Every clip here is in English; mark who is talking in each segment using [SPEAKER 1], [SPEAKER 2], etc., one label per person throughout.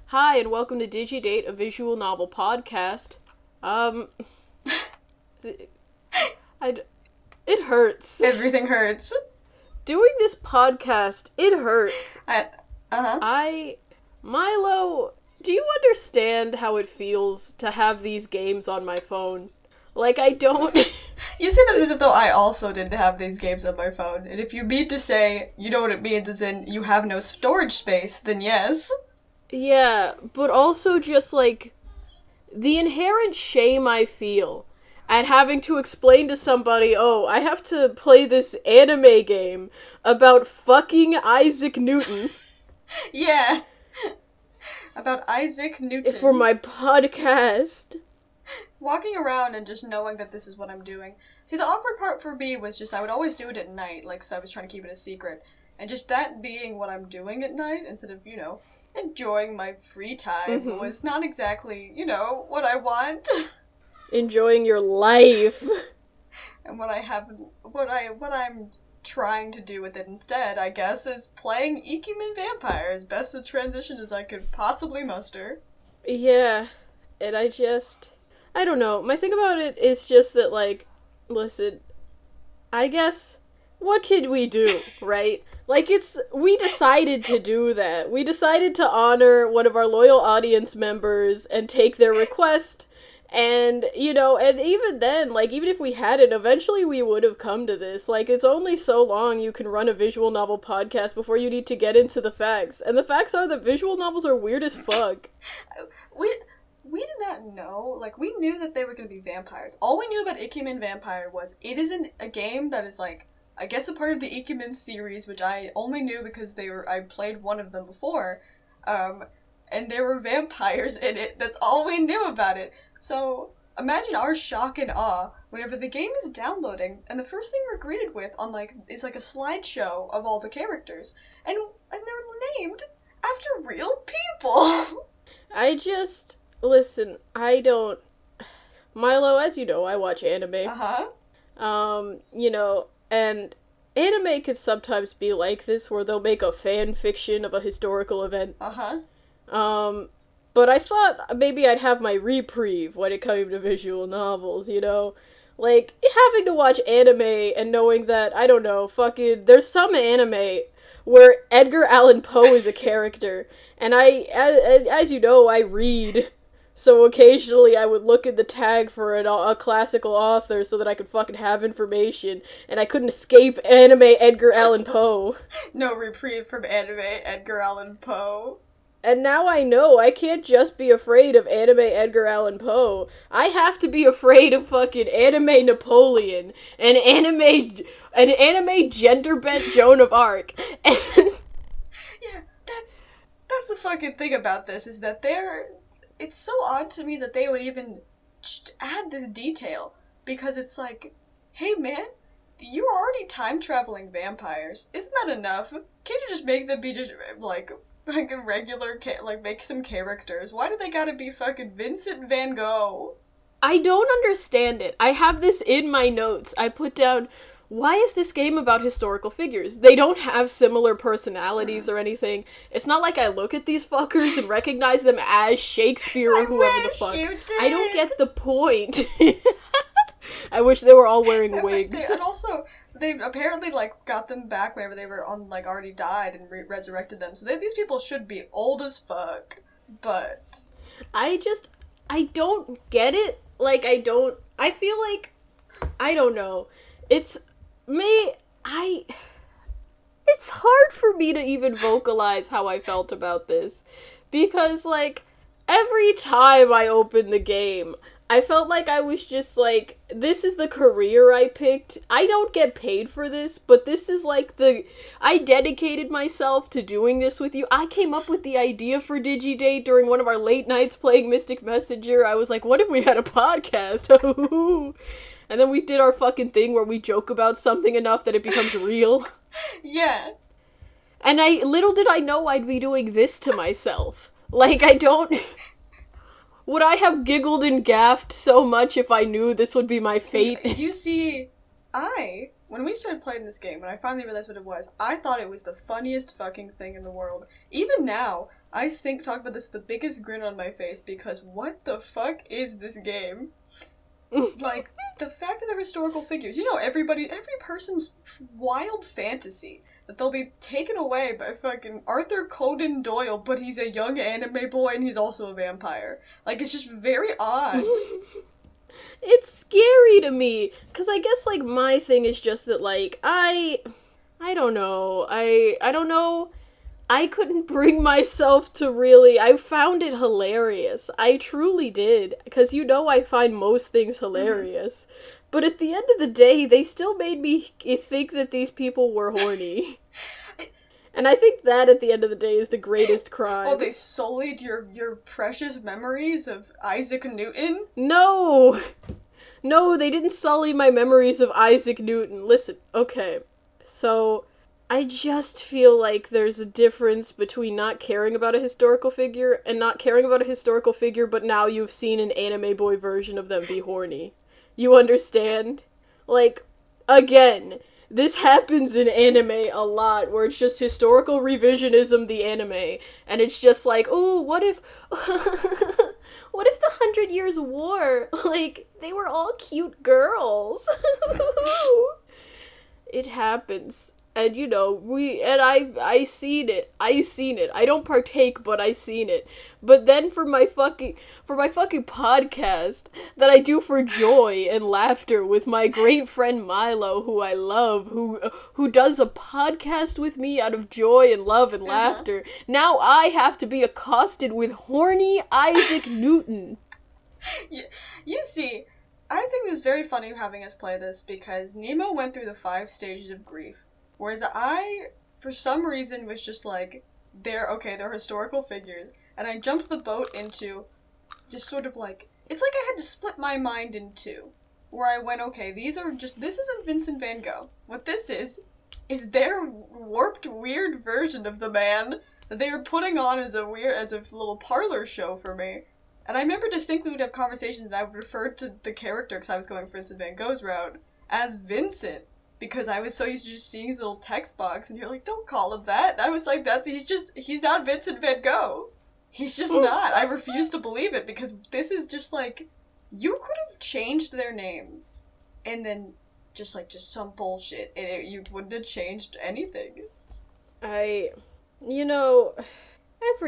[SPEAKER 1] Hi, and welcome to DigiDate, a visual novel podcast. It hurts.
[SPEAKER 2] Everything hurts.
[SPEAKER 1] Doing this podcast, it hurts.
[SPEAKER 2] Uh-huh.
[SPEAKER 1] Milo, do you understand how it feels to have these games on my phone? Like, I don't...
[SPEAKER 2] You say that as if though I also didn't have these games on my phone, and if you mean to say you know what it means as in you have no storage space, then yes.
[SPEAKER 1] Yeah, but also just, like, the inherent shame I feel at having to explain to somebody, oh, I have to play this anime game about fucking Isaac Newton.
[SPEAKER 2] Yeah. About Isaac Newton.
[SPEAKER 1] For my podcast.
[SPEAKER 2] Walking around and just knowing that this is what I'm doing. See, the awkward part for me was just I would always do it at night, like, so I was trying to keep it a secret. And just that being what I'm doing at night, instead of, enjoying my free time, was not exactly, what I want.
[SPEAKER 1] Enjoying your life.
[SPEAKER 2] And what I'm trying to do with it instead, I guess, is playing Ikemen Vampire as best a transition as I could possibly muster.
[SPEAKER 1] Yeah, and I don't know. My thing about it is just that, like, listen, I guess, what can we do, right? Like, we decided to do that. We decided to honor one of our loyal audience members and take their request, and, and even then, like, even if we hadn't, eventually we would have come to this. Like, it's only so long you can run a visual novel podcast before you need to get into the facts. And the facts are that visual novels are weird as fuck.
[SPEAKER 2] We did not know, like, we knew that they were going to be vampires. All we knew about Ikemen Vampire was it is a game that is, like, I guess a part of the Ikemen series, which I only knew because I played one of them before, and there were vampires in it. That's all we knew about it. So, imagine our shock and awe whenever the game is downloading, and the first thing we're greeted with is like a slideshow of all the characters. And they're named after real people!
[SPEAKER 1] Listen, Milo, as you know, I watch anime.
[SPEAKER 2] Uh-huh.
[SPEAKER 1] And anime could sometimes be like this, where they'll make a fan fiction of a historical event.
[SPEAKER 2] Uh-huh.
[SPEAKER 1] But I thought maybe I'd have my reprieve when it came to visual novels, Like, having to watch anime and knowing that, I don't know, there's some anime where Edgar Allan Poe is a character, and as you know, I read, so occasionally I would look at the tag for a classical author so that I could fucking have information, and I couldn't escape anime Edgar Allan Poe.
[SPEAKER 2] No reprieve from anime Edgar Allan Poe.
[SPEAKER 1] And now I know I can't just be afraid of anime Edgar Allan Poe. I have to be afraid of fucking anime Napoleon and anime gender-bent Joan of Arc. And
[SPEAKER 2] yeah, that's the fucking thing about this, is that it's so odd to me that they would even add this detail, because it's like, hey man, you're already time-traveling vampires. Isn't that enough? Can't you just make them be just, like a regular, make some characters? Why do they gotta be fucking Vincent van Gogh?
[SPEAKER 1] I don't understand it. I have this in my notes. I put down, why is this game about historical figures? They don't have similar personalities or anything. It's not like I look at these fuckers and recognize them as Shakespeare or whoever the fuck. I don't get the point. I wish they were all wearing wigs.
[SPEAKER 2] And also, they apparently, got them back whenever they were already died and resurrected them. So these people should be old as fuck. But
[SPEAKER 1] I don't get it. I feel like, I don't know. It's hard for me to even vocalize how I felt about this. Because, every time I open the game, I felt like I was just this is the career I picked. I don't get paid for this, but this is I dedicated myself to doing this with you. I came up with the idea for DigiDate during one of our late nights playing Mystic Messenger. I was like, what if we had a podcast? And then we did our fucking thing where we joke about something enough that it becomes real.
[SPEAKER 2] Yeah.
[SPEAKER 1] And little did I know I'd be doing this to myself. Would I have giggled and gaffed so much if I knew this would be my fate?
[SPEAKER 2] You see, when we started playing this game, when I finally realized what it was, I thought it was the funniest fucking thing in the world. Even now, I think talk about this with the biggest grin on my face because what the fuck is this game? Like, the fact that they're historical figures, every person's wild fantasy that they'll be taken away by fucking Arthur Conan Doyle, but he's a young anime boy and he's also a vampire. Like, it's just very odd.
[SPEAKER 1] It's scary to me, because I guess, like, my thing is just that, like, I don't know, I don't know, I couldn't bring myself to really, I found it hilarious. I truly did. Because I find most things hilarious. But at the end of the day, they still made me think that these people were horny. And I think that, at the end of the day, is the greatest crime.
[SPEAKER 2] Oh, they sullied your precious memories of Isaac Newton?
[SPEAKER 1] No! No, they didn't sully my memories of Isaac Newton. Listen, okay, so I just feel like there's a difference between not caring about a historical figure and not caring about a historical figure, but now you've seen an anime boy version of them be horny. You understand? Like, again, this happens in anime a lot, where it's just historical revisionism, the anime, and it's just like, oh, what if the 100 Years' War, like, they were all cute girls? It happens. And I seen it. I don't partake, but I seen it. But then for my fucking podcast that I do for joy and laughter with my great friend Milo, who I love, who does a podcast with me out of joy and love and laughter. Now I have to be accosted with horny Isaac Newton.
[SPEAKER 2] You see, I think it was very funny having us play this because Nemo went through the 5 stages of grief. Whereas I, for some reason, was just like, they're historical figures. And I jumped the boat into just sort of like, it's like I had to split my mind in two. Where I went, okay, this isn't Vincent van Gogh. What this is their warped, weird version of the man that they were putting on as a little parlor show for me. And I remember distinctly we'd have conversations and I would refer to the character, because I was going Vincent van Gogh's route, as Vincent. Because I was so used to just seeing his little text box, and you're like, don't call him that. And I was like, he's not Vincent van Gogh. He's just not. I refuse to believe it, because this is just like, you could have changed their names, and then just some bullshit, and you wouldn't have changed anything.
[SPEAKER 1] Every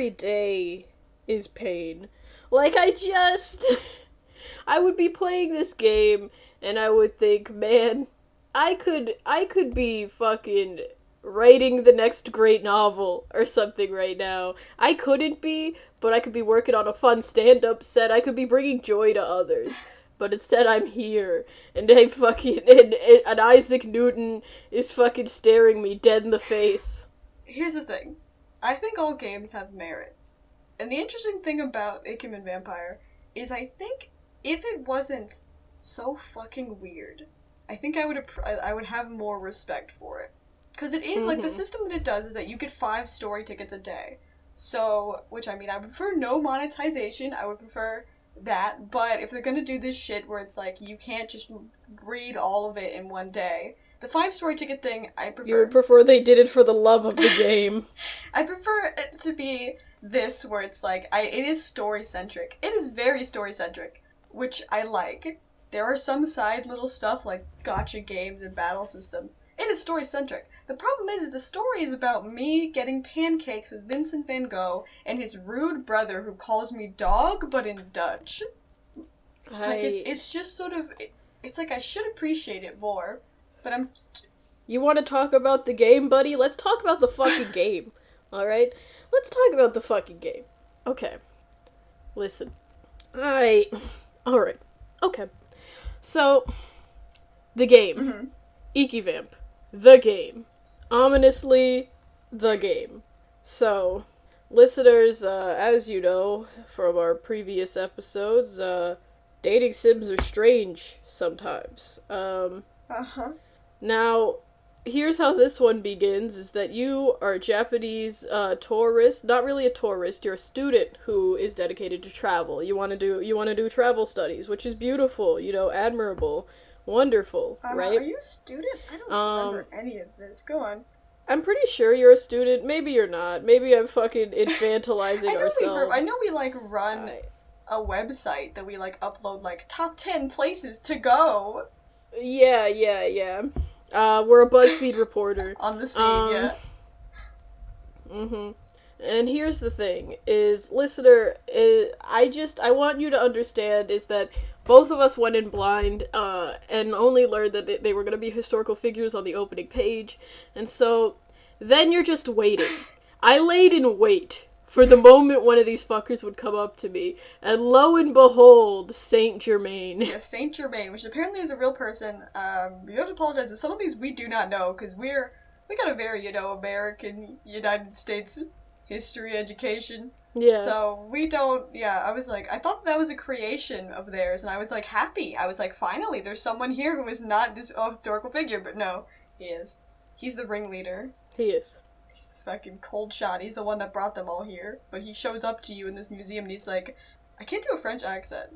[SPEAKER 1] day is pain. Like, I would be playing this game, and I would think, man, I could be fucking writing the next great novel or something right now. I couldn't be, but I could be working on a fun stand-up set. I could be bringing joy to others. But instead I'm here, and and Isaac Newton is fucking staring me dead in the face.
[SPEAKER 2] Here's the thing. I think all games have merits. And the interesting thing about Ikemen Vampire is I think if it wasn't so fucking weird, I think I would have more respect for it. Because it is, like, the system that it does is that you get 5 story tickets a day. So, which, I mean, I would prefer no monetization, I would prefer that, but if they're gonna do this shit where it's like, you can't just read all of it in one day, the 5 story ticket thing, I prefer.
[SPEAKER 1] You would prefer they did it for the love of the game.
[SPEAKER 2] I prefer it to be this, where it's like, it is story-centric. It is very story-centric, which I like. There are some side little stuff like gacha games and battle systems. It is story-centric. The problem is the story is about me getting pancakes with Vincent van Gogh and his rude brother who calls me dog, but in Dutch. Like, it's just sort of, it's like I should appreciate it more, but I'm...
[SPEAKER 1] You want to talk about the game, buddy? Let's talk about the fucking game, alright? Let's talk about the fucking game. Okay. Listen. Alright. Okay. So, the game. Ikevamp. The game. Ominously, the game. So, listeners, as you know from our previous episodes, dating sims are strange sometimes. Now, here's how this one begins, is that you are a Japanese tourist, not really a tourist, you're a student who is dedicated to travel. You want to do travel studies, which is beautiful, admirable, wonderful, right?
[SPEAKER 2] Are you a student? I don't remember any of this. Go on.
[SPEAKER 1] I'm pretty sure you're a student. Maybe you're not. Maybe I'm fucking infantilizing ourselves.
[SPEAKER 2] I know we, like, run a website that we, like, upload, like, top 10 places to go.
[SPEAKER 1] Yeah. We're a BuzzFeed reporter.
[SPEAKER 2] On the scene, yeah.
[SPEAKER 1] Mm-hmm. And here's the thing, is, listener, I want you to understand is that both of us went in blind, and only learned that they were gonna be historical figures on the opening page, and so, then you're just waiting. I laid in wait for the moment one of these fuckers would come up to me, and lo and behold, Saint Germain.
[SPEAKER 2] Yeah, Saint Germain, which apparently is a real person. You have to apologize, some of these we do not know, because we got a very, American, United States history education.
[SPEAKER 1] Yeah.
[SPEAKER 2] So, we don't, I was like, I thought that was a creation of theirs, and I was, like, happy. I was like, finally, there's someone here who is not this historical figure, but no, he is. He's the ringleader.
[SPEAKER 1] He is.
[SPEAKER 2] He's fucking cold shot. He's the one that brought them all here. But he shows up to you in this museum, and he's like, I can't do a French accent.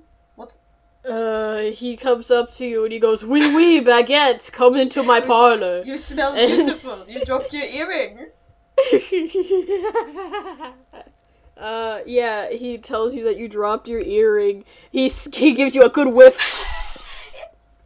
[SPEAKER 1] He comes up to you and he goes, "Oui, oui, baguette, come into my parlor.
[SPEAKER 2] You smell beautiful. You dropped your earring."
[SPEAKER 1] Yeah, he tells you that you dropped your earring. He gives you a good whiff.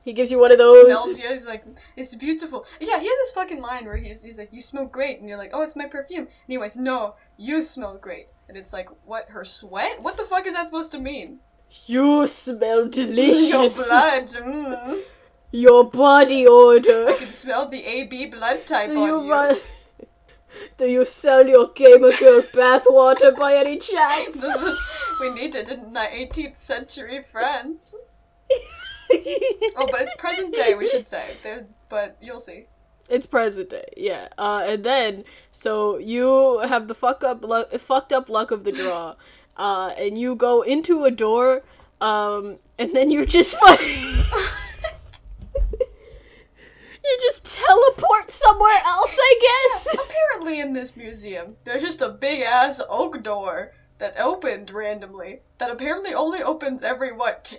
[SPEAKER 1] He gives you one of those.
[SPEAKER 2] Smells you. He's like, "It's beautiful." Yeah, he has this fucking line where he's like, "You smell great," and you're like, "Oh, it's my perfume." Anyways, "No, you smell great," and it's like, "What? Her sweat? What the fuck is that supposed to mean?"
[SPEAKER 1] You smell delicious.
[SPEAKER 2] Your blood.
[SPEAKER 1] Your body odor.
[SPEAKER 2] I can smell the AB blood type on you.
[SPEAKER 1] Do you sell your Gamer Girl bathwater by any chance?
[SPEAKER 2] We need it in 18th century France. Oh, but it's present day, we should say. But you'll see.
[SPEAKER 1] It's present day, yeah. And then, so you have the fucked up luck of the draw. And you go into a door, and then you just you just teleport somewhere else, I guess?
[SPEAKER 2] Yeah, apparently in this museum, there's just a big-ass oak door that opened randomly, that apparently only opens every,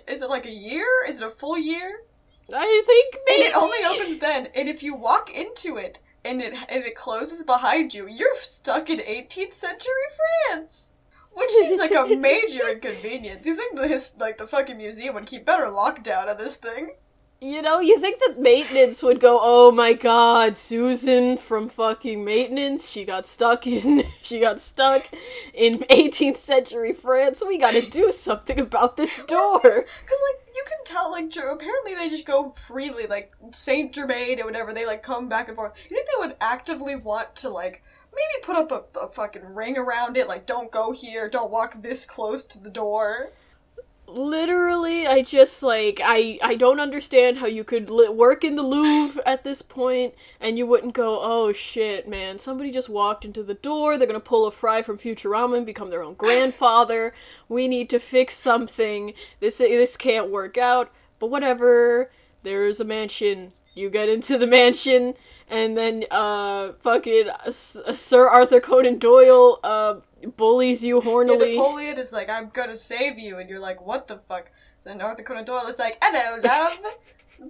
[SPEAKER 2] is it like a year? Is it a full year?
[SPEAKER 1] I think maybe.
[SPEAKER 2] And it only opens then, and if you walk into it, and it closes behind you, you're stuck in 18th century France! Which seems like a major inconvenience. Do you think the fucking museum would keep better lockdown on this thing?
[SPEAKER 1] You think that maintenance would go, "Oh my god, Susan from fucking maintenance, she got stuck in 18th century France, we gotta do something about this door."
[SPEAKER 2] Because, you can tell, apparently they just go freely, Saint Germain or whatever, they, come back and forth. You think they would actively want to, maybe put up a fucking ring around it, don't go here, don't walk this close to the door?
[SPEAKER 1] Literally, I just, I don't understand how you could work in the Louvre at this point, and you wouldn't go, "Oh shit, man, somebody just walked into the door, they're gonna pull a Fry from Futurama and become their own grandfather, we need to fix something, this can't work out," but whatever, there's a mansion, you get into the mansion, and then, fucking Sir Arthur Conan Doyle, bullies you hornily.
[SPEAKER 2] Yeah, Napoleon is like, "I'm gonna save you," and you're like, "What the fuck?" Then Arthur Conan Doyle is like, "Hello, love.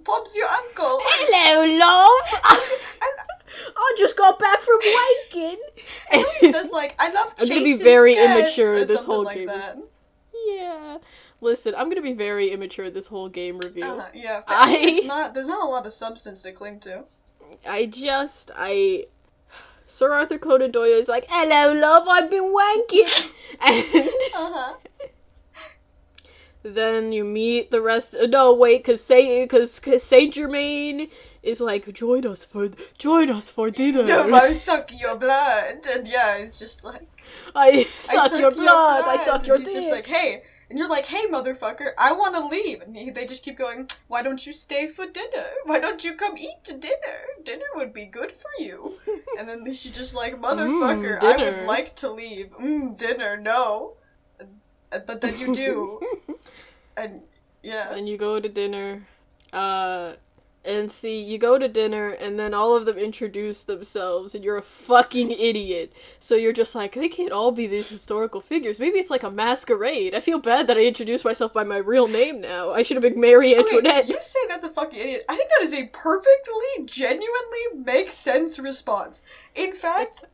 [SPEAKER 2] Pop's your uncle."
[SPEAKER 1] "Hello, love. I just got back from wanking."
[SPEAKER 2] And he says, "I love chasing
[SPEAKER 1] I'm gonna be very
[SPEAKER 2] skets,"
[SPEAKER 1] immature
[SPEAKER 2] or
[SPEAKER 1] this whole
[SPEAKER 2] something
[SPEAKER 1] game.
[SPEAKER 2] Like that.
[SPEAKER 1] Yeah. Listen, I'm gonna be very immature this whole game review.
[SPEAKER 2] Yeah, there's not a lot of substance to cling to.
[SPEAKER 1] Sir Arthur Conan Doyle is like, "Hello, love, I've been wanking." And then you meet the rest. No, wait, because Saint Germain is like, join us for dinner."
[SPEAKER 2] I suck your blood, and yeah, it's just like,
[SPEAKER 1] I suck your blood. I suck your dick.
[SPEAKER 2] He's just like, "Hey," and you're like, "Hey, motherfucker, I want to leave," and they just keep going, "Why don't you stay for dinner? Why don't you come eat to dinner? Dinner would be good for you." And then she's just like, "Motherfucker, I would like to leave. Dinner, no." But then you do. And, yeah.
[SPEAKER 1] And you go to dinner. And see, you go to dinner, and then all of them introduce themselves, and you're a fucking idiot. So you're just like, they can't all be these historical figures. Maybe it's like a masquerade. I feel bad that I introduced myself by my real name now. I should have been Mary Antoinette.
[SPEAKER 2] Okay, you say that's a fucking idiot. I think that is a perfectly, genuinely make sense response. In fact...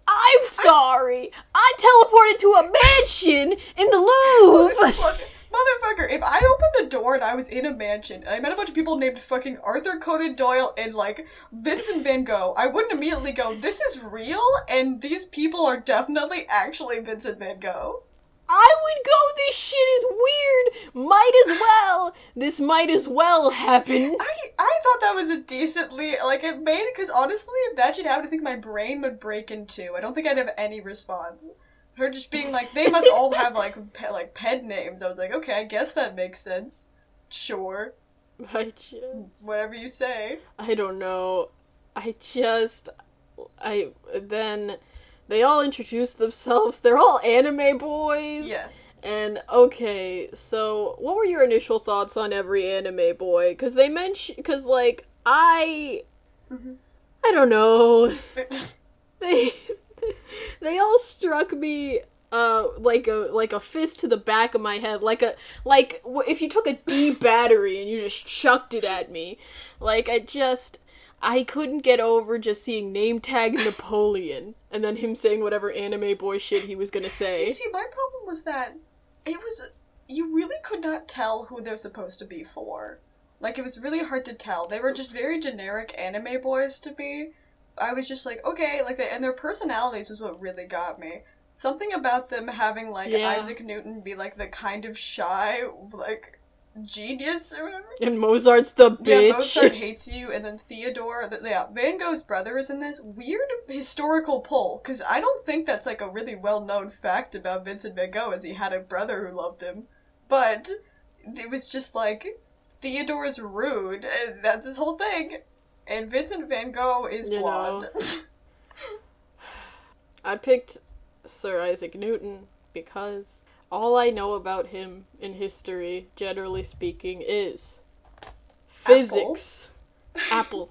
[SPEAKER 1] I'm sorry! I teleported to a mansion in the Louvre!
[SPEAKER 2] Motherfucker, if I opened a door and I was in a mansion and I met a bunch of people named fucking Arthur Conan Doyle and, like, Vincent van Gogh, I wouldn't immediately go, this is real, and these people are definitely actually Vincent van Gogh.
[SPEAKER 1] I would go, this shit is weird! Might as well! This might as well happen.
[SPEAKER 2] I thought that was a decently, like, it made, because honestly, if that should happen, I think my brain would break in two. I don't think I'd have any response. Her just being like, they must all have, like, pet names. I was like, okay, I guess that makes sense. Sure. Whatever you say.
[SPEAKER 1] I don't know. Then they all introduce themselves. They're all anime boys.
[SPEAKER 2] Yes.
[SPEAKER 1] And, okay, so what were your initial thoughts on every anime boy? Because they mention, I don't know. They all struck me like a fist to the back of my head, if you took a D battery and you just chucked it at me. I couldn't get over just seeing name tag Napoleon and then him saying whatever anime boy shit he was gonna say.
[SPEAKER 2] You see, my problem was that you really could not tell who they're supposed to be for. Like, it was really hard to tell. They were just very generic anime boys to me. I was just like, okay, and their personalities was what really got me. Something about them having, Isaac Newton be, the kind of shy, genius or whatever.
[SPEAKER 1] And Mozart's the bitch.
[SPEAKER 2] Yeah, Mozart hates you, and then Theodore, Van Gogh's brother is in this weird historical pull, because I don't think that's, a really well-known fact about Vincent van Gogh, as he had a brother who loved him. But it was just, Theodore's rude, and that's his whole thing. And Vincent van Gogh is blonde.
[SPEAKER 1] I picked Sir Isaac Newton because all I know about him in history, generally speaking, is physics. Apple.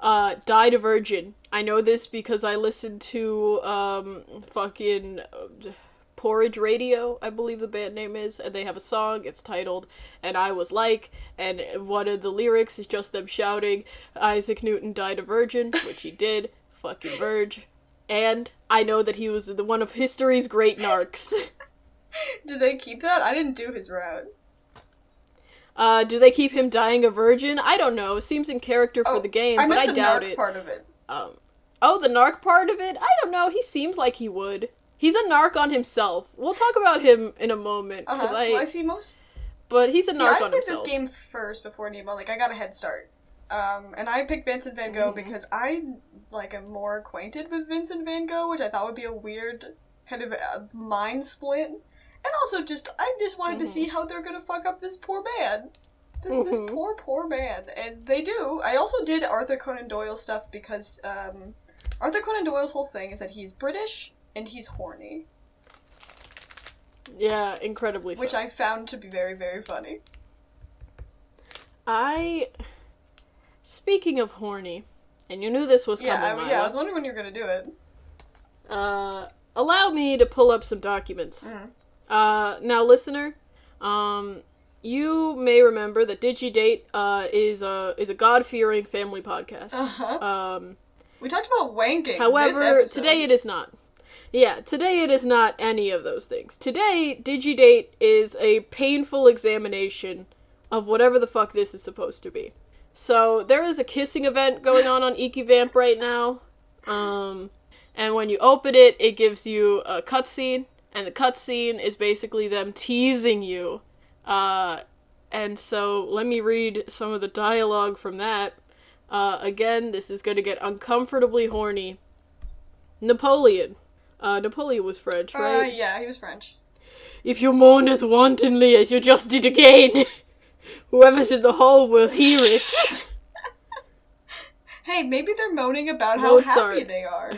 [SPEAKER 1] Died a virgin. I know this because I listened to Porridge Radio, I believe the band name is, and they have a song, it's titled, And I Was Like, and one of the lyrics is just them shouting, Isaac Newton died a virgin, which he did, fucking verge, and I know that he was one of history's great narcs.
[SPEAKER 2] Do they keep that? I didn't do his route.
[SPEAKER 1] Do they keep him dying a virgin? I don't know, seems in character for the game, but I doubt it.
[SPEAKER 2] I meant the narc part of it.
[SPEAKER 1] The narc part of it? I don't know, he seems like he would. He's a narc on himself. We'll talk about him in a moment.
[SPEAKER 2] I see most...
[SPEAKER 1] But he's a narc on himself.
[SPEAKER 2] I played this game first before Nemo. I got a head start. And I picked Vincent van Gogh because I, am more acquainted with Vincent van Gogh, which I thought would be a weird kind of mind split. And also I just wanted to see how they're gonna fuck up this poor man. This poor man. And they do. I also did Arthur Conan Doyle stuff because, Arthur Conan Doyle's whole thing is that he's British, and he's horny.
[SPEAKER 1] Yeah, incredibly so.
[SPEAKER 2] Which I found to be very, very funny.
[SPEAKER 1] Speaking of horny, and you knew this was coming, Milo.
[SPEAKER 2] I was wondering when you were gonna do it.
[SPEAKER 1] Allow me to pull up some documents. Now, listener, you may remember that DigiDate is a God-fearing family podcast.
[SPEAKER 2] We talked about wanking.
[SPEAKER 1] However, today it is not. Yeah, today it is not any of those things. Today, DigiDate is a painful examination of whatever the fuck this is supposed to be. So, there is a kissing event going on Ikemen Vamp right now. And when you open it, it gives you a cutscene. And the cutscene is basically them teasing you. And so, let me read some of the dialogue from that. Again, this is gonna get uncomfortably horny. Napoleon. Napoleon was French, right?
[SPEAKER 2] Yeah, he was French.
[SPEAKER 1] If you moan as wantonly as you just did again, whoever's in the hall will hear it.
[SPEAKER 2] Hey, maybe they're moaning about how happy they are.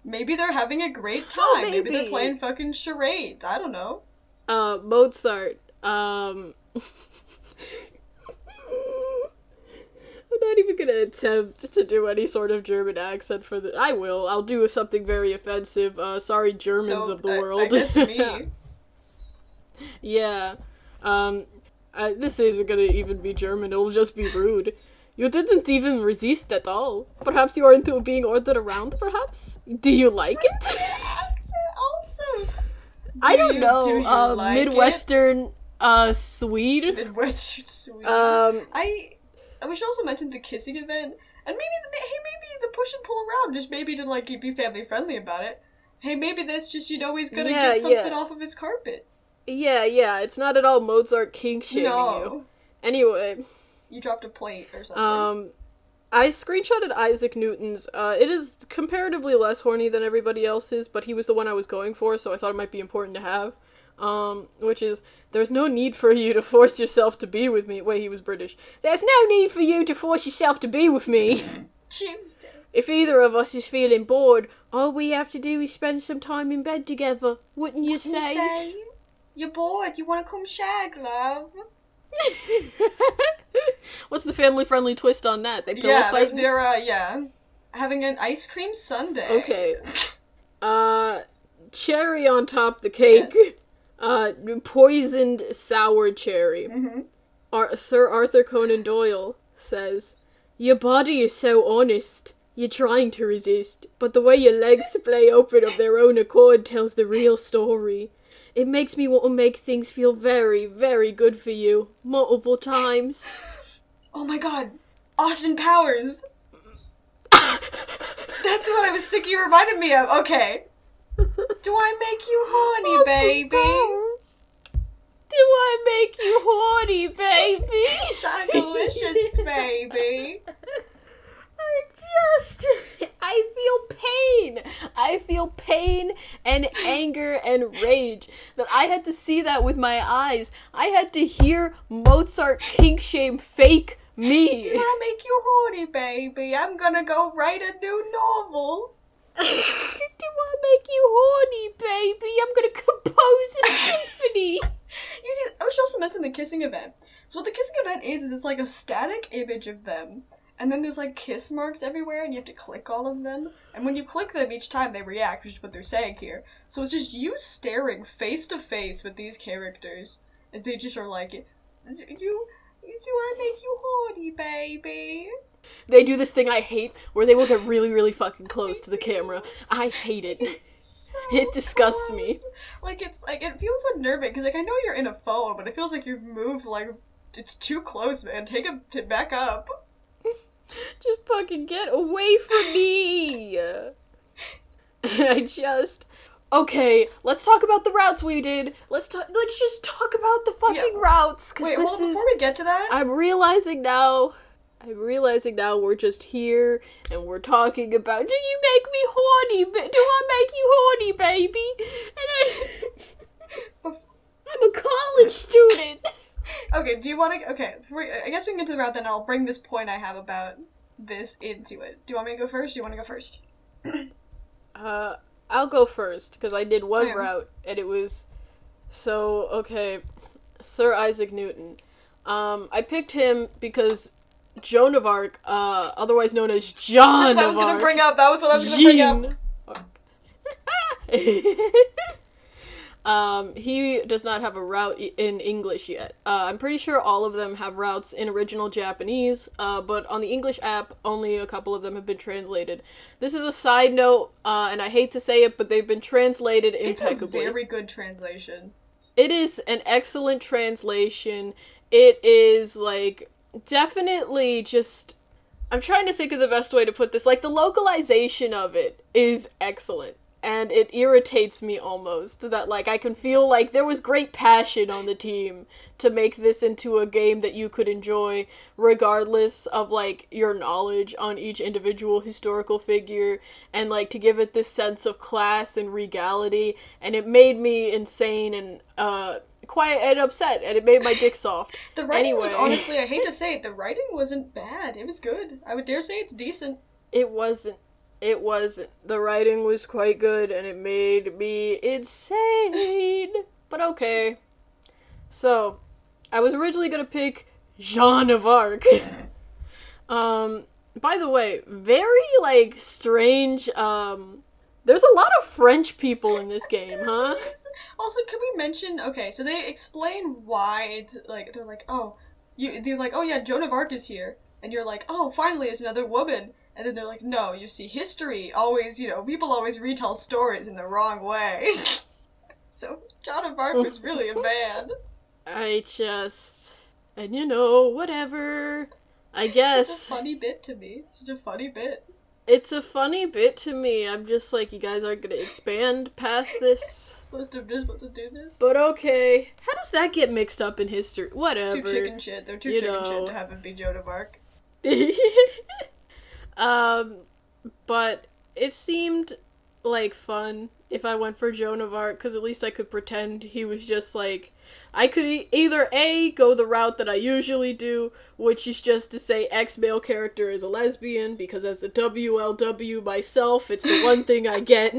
[SPEAKER 2] Maybe they're having a great time. Maybe they're playing fucking charades. I don't know.
[SPEAKER 1] Mozart. not even gonna attempt to do any sort of German accent for the. I will. I'll do something very offensive. Sorry, Germans of the world.
[SPEAKER 2] I guess me.
[SPEAKER 1] Yeah. This isn't gonna even be German. It'll just be rude. You didn't even resist at all. Perhaps you are into being ordered around, perhaps? Do you like it?
[SPEAKER 2] Accent also.
[SPEAKER 1] I don't know.
[SPEAKER 2] Do you like
[SPEAKER 1] Midwestern, Swede.
[SPEAKER 2] Midwestern Swede. We should also mention the kissing event, and maybe the push and pull around, just maybe to like be family friendly about it. Hey, maybe that's just he's gonna get something off of his carpet.
[SPEAKER 1] Yeah, it's not at all Mozart kink shaming you. Anyway.
[SPEAKER 2] You dropped a plate or something.
[SPEAKER 1] I screenshotted Isaac Newton's. It is comparatively less horny than everybody else's, but he was the one I was going for, so I thought it might be important to have. Which is, there's no need for you to force yourself to be with me. Wait, he was British. There's no need for you to force yourself to be with me.
[SPEAKER 2] Tuesday.
[SPEAKER 1] If either of us is feeling bored, all we have to do is spend some time in bed together. Wouldn't you say?
[SPEAKER 2] You're bored. You want to come shag, love?
[SPEAKER 1] What's the family-friendly twist on that? They pillow fight?
[SPEAKER 2] They're having an ice cream sundae.
[SPEAKER 1] Okay. Cherry on top the cake. Yes. Poisoned sour cherry.
[SPEAKER 2] Mm-hmm.
[SPEAKER 1] Sir Arthur Conan Doyle says, "Your body is so honest. You're trying to resist, but the way your legs splay open of their own accord tells the real story. It makes me want to make things feel very, very good for you. Multiple times."
[SPEAKER 2] Oh my god. Austin Powers. That's what I was thinking you reminded me of. Okay. Do I make you horny, baby?
[SPEAKER 1] Do I make you horny, baby?
[SPEAKER 2] Shagalicious, baby.
[SPEAKER 1] I feel pain. I feel pain and anger and rage. That I had to see that with my eyes. I had to hear Mozart kink shame fake me.
[SPEAKER 2] Do I make you horny, baby? I'm gonna go write a new novel.
[SPEAKER 1] Do I make you horny, baby? I'm gonna compose a symphony.
[SPEAKER 2] You see, I should also mention the kissing event. So what the kissing event is it's like a static image of them. And then there's like kiss marks everywhere and you have to click all of them. And when you click them each time they react, which is what they're saying here. So it's just you staring face to face with these characters. As they just are like, do I make you horny, baby?
[SPEAKER 1] They do this thing I hate, where they will get really, really fucking close to the camera. I hate it. It disgusts me.
[SPEAKER 2] Like, it feels unnerving, because, like, I know you're in a phone, but it feels like you've moved, like, it's too close, man. Take it back up.
[SPEAKER 1] Just fucking get away from me! Okay, let's talk about the routes we did. Let's just talk about the fucking routes.
[SPEAKER 2] Wait, hold on, before we get to that...
[SPEAKER 1] I'm realizing now we're just here, and we're talking about, do you make me horny? Do I make you horny, baby? And I'm a college student.
[SPEAKER 2] Okay, do you want to... Okay, I guess we can get to the route, then I'll bring this point I have about this into it. Do you want me to go first? Do you want to go first?
[SPEAKER 1] I'll go first, because I did one route, and it was... So, okay, Sir Isaac Newton. I picked him because Joan of Arc, otherwise known as John of Arc.
[SPEAKER 2] That's what I was going to bring up. That was what I was going to bring up.
[SPEAKER 1] He does not have a route in English yet. I'm pretty sure all of them have routes in original Japanese, but on the English app, only a couple of them have been translated. This is a side note, and I hate to say it, but they've been translated impeccably.
[SPEAKER 2] It's a very good translation.
[SPEAKER 1] It is an excellent translation. It is, like, definitely just... I'm trying to think of the best way to put this. Like, the localization of it is excellent. And it irritates me almost that, like, I can feel like there was great passion on the team to make this into a game that you could enjoy regardless of, like, your knowledge on each individual historical figure, and, like, to give it this sense of class and regality, and it made me insane and, quiet and upset, and it made my dick soft.
[SPEAKER 2] The writing was, honestly, I hate to say it, the writing wasn't bad. It was good. I would dare say it's decent.
[SPEAKER 1] It wasn't. The writing was quite good, and it made me insane. But okay. So, I was originally gonna pick Jean of Arc. By the way, very, like, strange, there's a lot of French people in this game, huh?
[SPEAKER 2] Also, can we mention, okay, so they explain why it's, like, they're like, oh, they're like, oh yeah, Joan of Arc is here. And you're like, oh, finally, it's another woman. And then they're like, no, you see, history always, people always retell stories in the wrong way. So, Joan of Arc was really a man.
[SPEAKER 1] And whatever. I guess.
[SPEAKER 2] It's such a funny bit to me. Such a funny bit.
[SPEAKER 1] It's a funny bit to me. I'm just like, you guys aren't gonna expand past this.
[SPEAKER 2] supposed to do this?
[SPEAKER 1] But okay. How does that get mixed up in history? Whatever.
[SPEAKER 2] Too chicken shit. They're too chicken shit to have it be Joan of Arc.
[SPEAKER 1] But it seemed like fun if I went for Joan of Arc, because at least I could pretend he was just like, I could either A, go the route that I usually do, which is just to say X male character is a lesbian, because as a WLW myself, it's the one thing I get.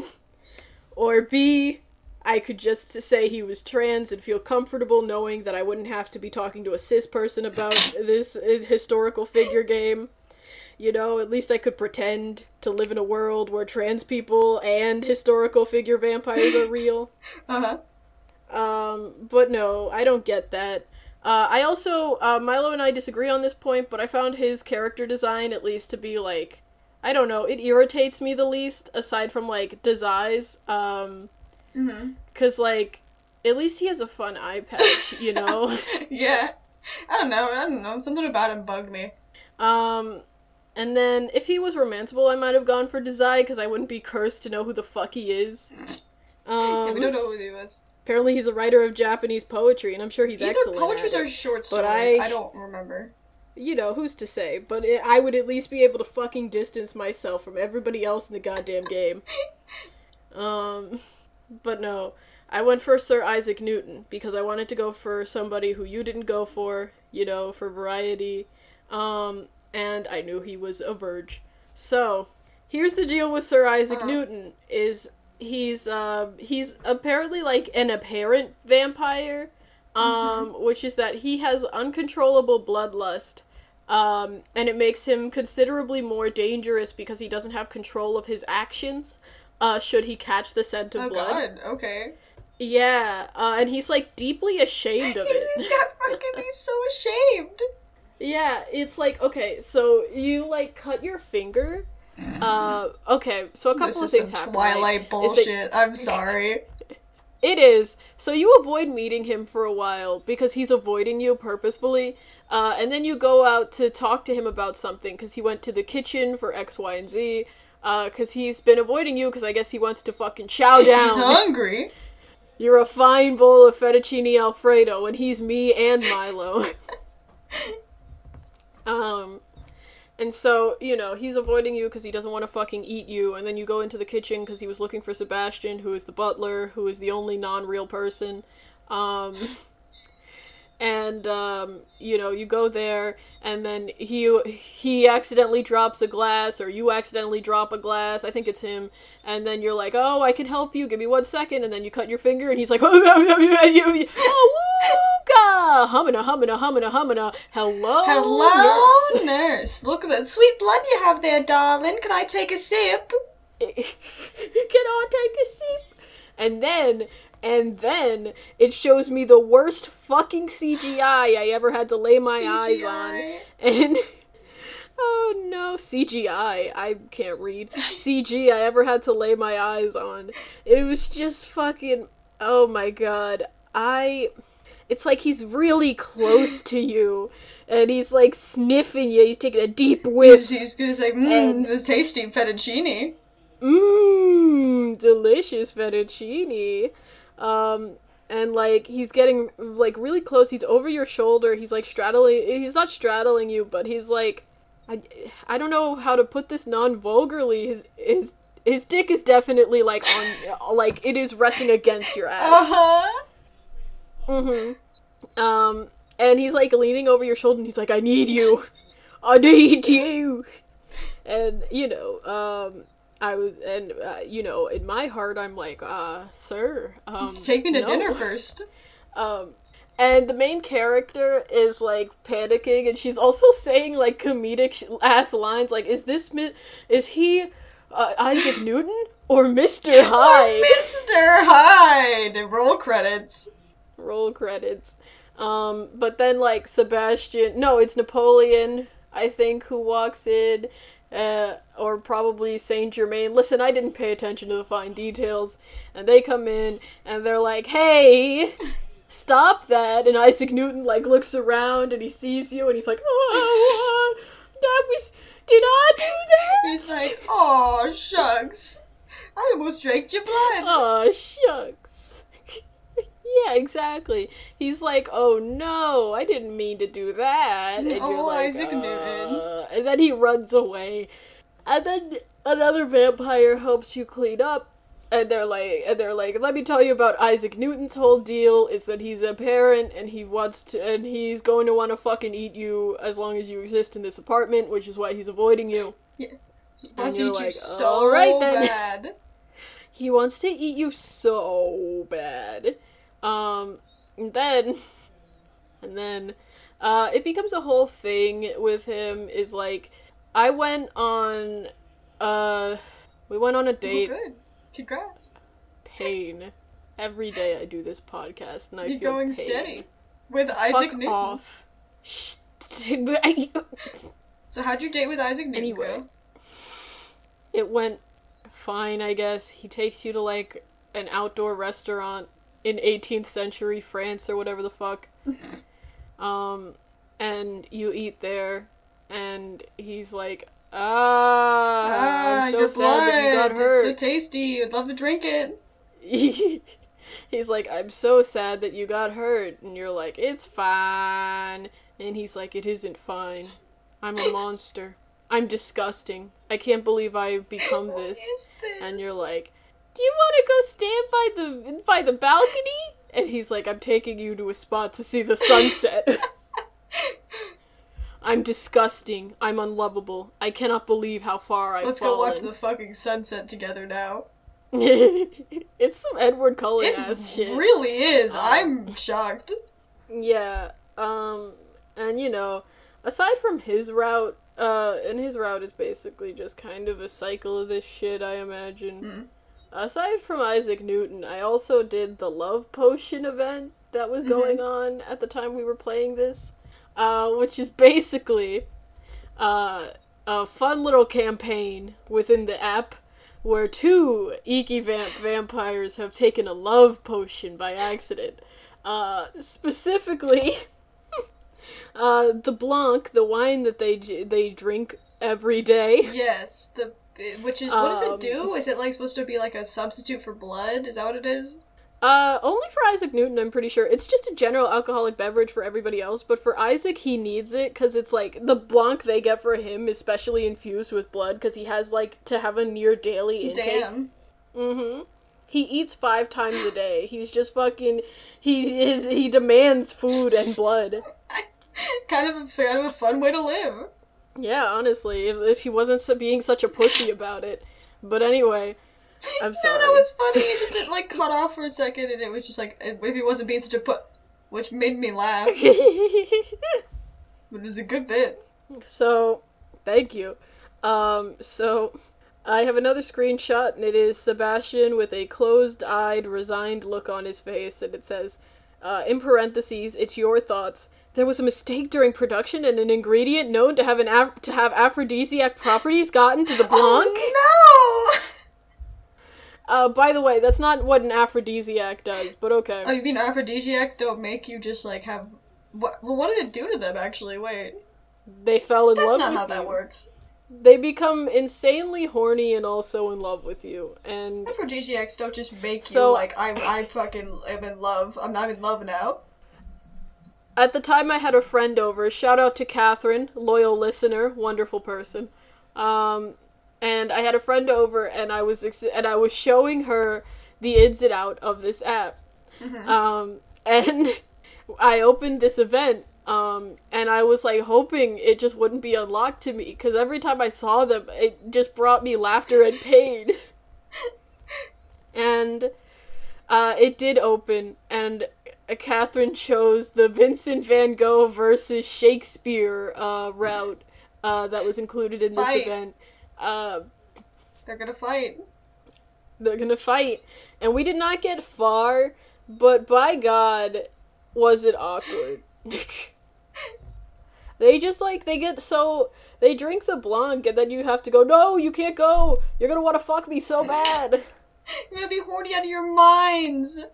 [SPEAKER 1] Or B, I could just say he was trans and feel comfortable knowing that I wouldn't have to be talking to a cis person about this historical figure game. At least I could pretend to live in a world where trans people and historical figure vampires are real.
[SPEAKER 2] Uh-huh.
[SPEAKER 1] But no, I don't get that. I also, Milo and I disagree on this point, but I found his character design at least to be, like, I don't know, it irritates me the least, aside from, like, Desai's, cause, like, at least he has a fun eye patch,
[SPEAKER 2] Yeah. I don't know, something about him bugged me.
[SPEAKER 1] And then, if he was romanceable, I might have gone for Desai, because I wouldn't be cursed to know who the fuck he is.
[SPEAKER 2] Yeah, we don't know who he was.
[SPEAKER 1] Apparently he's a writer of Japanese poetry, and I'm sure he's excellent
[SPEAKER 2] poetries
[SPEAKER 1] at it.
[SPEAKER 2] or short stories, I don't remember.
[SPEAKER 1] Who's to say? But I would at least be able to fucking distance myself from everybody else in the goddamn game. But no. I went for Sir Isaac Newton, because I wanted to go for somebody who you didn't go for, for variety. And I knew he was a virgin. So, here's the deal with Sir Isaac Newton, is he's apparently, like, an apparent vampire, which is that he has uncontrollable bloodlust, and it makes him considerably more dangerous because he doesn't have control of his actions, should he catch the scent of blood.
[SPEAKER 2] Oh god, okay.
[SPEAKER 1] Yeah, and he's, like, deeply ashamed of it.
[SPEAKER 2] He's so ashamed.
[SPEAKER 1] Yeah, it's like, okay, so you, like, cut your finger. Okay, so a couple of things happen.
[SPEAKER 2] This is some Twilight
[SPEAKER 1] right?
[SPEAKER 2] bullshit. I'm sorry.
[SPEAKER 1] It is. So you avoid meeting him for a while because he's avoiding you purposefully, and then you go out to talk to him about something because he went to the kitchen for X, Y, and Z, because he's been avoiding you because I guess he wants to fucking chow down.
[SPEAKER 2] He's hungry.
[SPEAKER 1] You're a fine bowl of fettuccine alfredo, and he's me and Milo. And so, he's avoiding you because he doesn't want to fucking eat you, and then you go into the kitchen because he was looking for Sebastian, who is the butler, who is the only non-real person, and, you go there, and then he accidentally drops a glass, or you accidentally drop a glass, I think it's him, and then you're like, oh, I can help you, give me 1 second, and then you cut your finger, and he's like, oh, wooga! Humana,
[SPEAKER 2] hello, nurse. Look at that sweet blood you have there, darling, can I take a sip?
[SPEAKER 1] Can I take a sip? And then it shows me the worst fucking CGI I ever had to lay my eyes on. And oh no, CGI. I can't read. CG I ever had to lay my eyes on. It was just fucking, oh my god. It's like he's really close to you. And he's like sniffing you. He's taking a deep whiff.
[SPEAKER 2] He's gonna say, this tasty fettuccine.
[SPEAKER 1] Delicious fettuccine. And, like, he's getting, like, really close. He's over your shoulder. He's, like, he's not straddling you, but he's, like, I don't know how to put this non-vulgarly. His dick is definitely, like, on, like, it is resting against your ass.
[SPEAKER 2] Uh-huh.
[SPEAKER 1] And he's, like, leaning over your shoulder, and he's like, I need you. I need you. And, in my heart, I'm like, sir,
[SPEAKER 2] take me to dinner first.
[SPEAKER 1] And the main character is, like, panicking, and she's also saying, like, comedic-ass lines, like, is he Isaac Newton or Mr. Hyde?
[SPEAKER 2] Mr. Hyde! Roll credits.
[SPEAKER 1] Roll credits. But then, like, it's Napoleon, I think, who walks in, or probably Saint Germain. Listen, I didn't pay attention to the fine details. And they come in, and they're like, hey... Stop that! And Isaac Newton, like, looks around and he sees you and he's like, oh, did I do that?
[SPEAKER 2] He's like, oh, shucks. I almost drank your blood.
[SPEAKER 1] Oh, shucks. Yeah, exactly. He's like, oh no, I didn't mean to do that. And you're like,
[SPEAKER 2] Isaac Newton.
[SPEAKER 1] And then he runs away. And then another vampire helps you clean up. And they're like, let me tell you about Isaac Newton's whole deal is that he's a parent and he's going to want to fucking eat you as long as you exist in this apartment, which is why he's avoiding you.
[SPEAKER 2] Yeah. He wants to eat you so
[SPEAKER 1] all right, then.
[SPEAKER 2] bad.
[SPEAKER 1] He wants to eat you so bad. And then it becomes a whole thing with him is like, we went on a date.
[SPEAKER 2] Oh, good. Congrats.
[SPEAKER 1] Pain. Every day I do this podcast and I
[SPEAKER 2] You're
[SPEAKER 1] feel
[SPEAKER 2] going
[SPEAKER 1] pain.
[SPEAKER 2] steady. With Isaac Newton.
[SPEAKER 1] Off.
[SPEAKER 2] So how'd you date with Isaac Newton
[SPEAKER 1] Anyway.
[SPEAKER 2] go?
[SPEAKER 1] It went fine, I guess. He takes you to, like, an outdoor restaurant in 18th century France or whatever the fuck. And you eat there, and he's like, I'm so
[SPEAKER 2] your
[SPEAKER 1] sad
[SPEAKER 2] blood.
[SPEAKER 1] that you got hurt.
[SPEAKER 2] It's so tasty. I'd love to drink it.
[SPEAKER 1] He's like, I'm so sad that you got hurt. And you're like, it's fine. And he's like, it isn't fine. I'm a monster. I'm disgusting. I can't believe I've become this.
[SPEAKER 2] What is this?
[SPEAKER 1] And you're like, do you want to go stand by the balcony? And he's like, I'm taking you to a spot to see the sunset. I'm disgusting. I'm unlovable. I cannot believe how far I've
[SPEAKER 2] Let's
[SPEAKER 1] fallen.
[SPEAKER 2] go watch the fucking sunset together now.
[SPEAKER 1] It's some Edward Cullen ass shit.
[SPEAKER 2] It really is. I'm shocked.
[SPEAKER 1] Yeah. And you know, aside from his route, and his route is basically just kind of a cycle of this shit, I imagine.
[SPEAKER 2] Mm-hmm.
[SPEAKER 1] Aside from Isaac Newton, I also did the love potion event that was going on at the time we were playing this. Which is basically a fun little campaign within the app where two Ikemen vampires have taken a love potion by accident. Specifically, the Blanc, the wine that they drink every day.
[SPEAKER 2] Yes, which is, what does it do? Is it like supposed to be like a substitute for blood? Is that what it is?
[SPEAKER 1] Only for Isaac Newton, I'm pretty sure. It's just a general alcoholic beverage for everybody else, but for Isaac, he needs it, because it's, like, the Blanc they get for him is specially infused with blood, because he has, like, to have a near daily intake.
[SPEAKER 2] Damn.
[SPEAKER 1] Mm-hmm. He eats 5 times a day. He's just fucking, he demands food and blood.
[SPEAKER 2] Kind of a fun way to live.
[SPEAKER 1] Yeah, honestly, if he wasn't being such a pussy about it. But anyway... I'm sorry.
[SPEAKER 2] No, that was funny. It just didn't, like, cut off for a second, and it was just like, if he wasn't being such a which made me laugh. But it was a good bit.
[SPEAKER 1] So, thank you. So, I have another screenshot, and it is Sebastian with a closed-eyed, resigned look on his face, and it says, in parentheses, it's your thoughts. There was a mistake during production, and an ingredient known to have aphrodisiac properties got into the Blanc.
[SPEAKER 2] Oh, no!
[SPEAKER 1] By the way, that's not what an aphrodisiac does, but okay.
[SPEAKER 2] Oh, you mean aphrodisiacs don't make you just, like, have... What did it do to them, actually? Wait.
[SPEAKER 1] They fell in love with you.
[SPEAKER 2] That's not how that works.
[SPEAKER 1] They become insanely horny and also in love with you, and...
[SPEAKER 2] Aphrodisiacs don't just make you, like, I fucking am in love. I'm not in love now.
[SPEAKER 1] At the time I had a friend over, shout out to Catherine, loyal listener, wonderful person, and I had a friend over, and I was showing her the ins and out of this app. And I opened this event, and I was, like, hoping it just wouldn't be unlocked to me, because every time I saw them, it just brought me laughter and pain. And, it did open, and Catherine chose the Vincent van Gogh versus Shakespeare route that was included in this event.
[SPEAKER 2] They're gonna fight.
[SPEAKER 1] They're gonna fight. And we did not get far, but by God, was it awkward. They just, like, they drink the Blanc, and then you have to go, no, you can't go! You're gonna want to fuck me so bad!
[SPEAKER 2] You're gonna be horny out of your minds!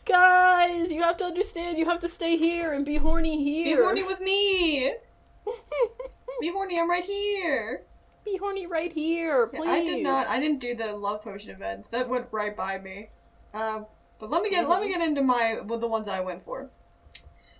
[SPEAKER 1] Guys, you have to understand, you have to stay here and be horny here!
[SPEAKER 2] Be horny with me! Be horny, I'm right here!
[SPEAKER 1] Be horny right here, please!
[SPEAKER 2] Yeah, I didn't do the love potion events. That went right by me. But let me get into the ones I went for.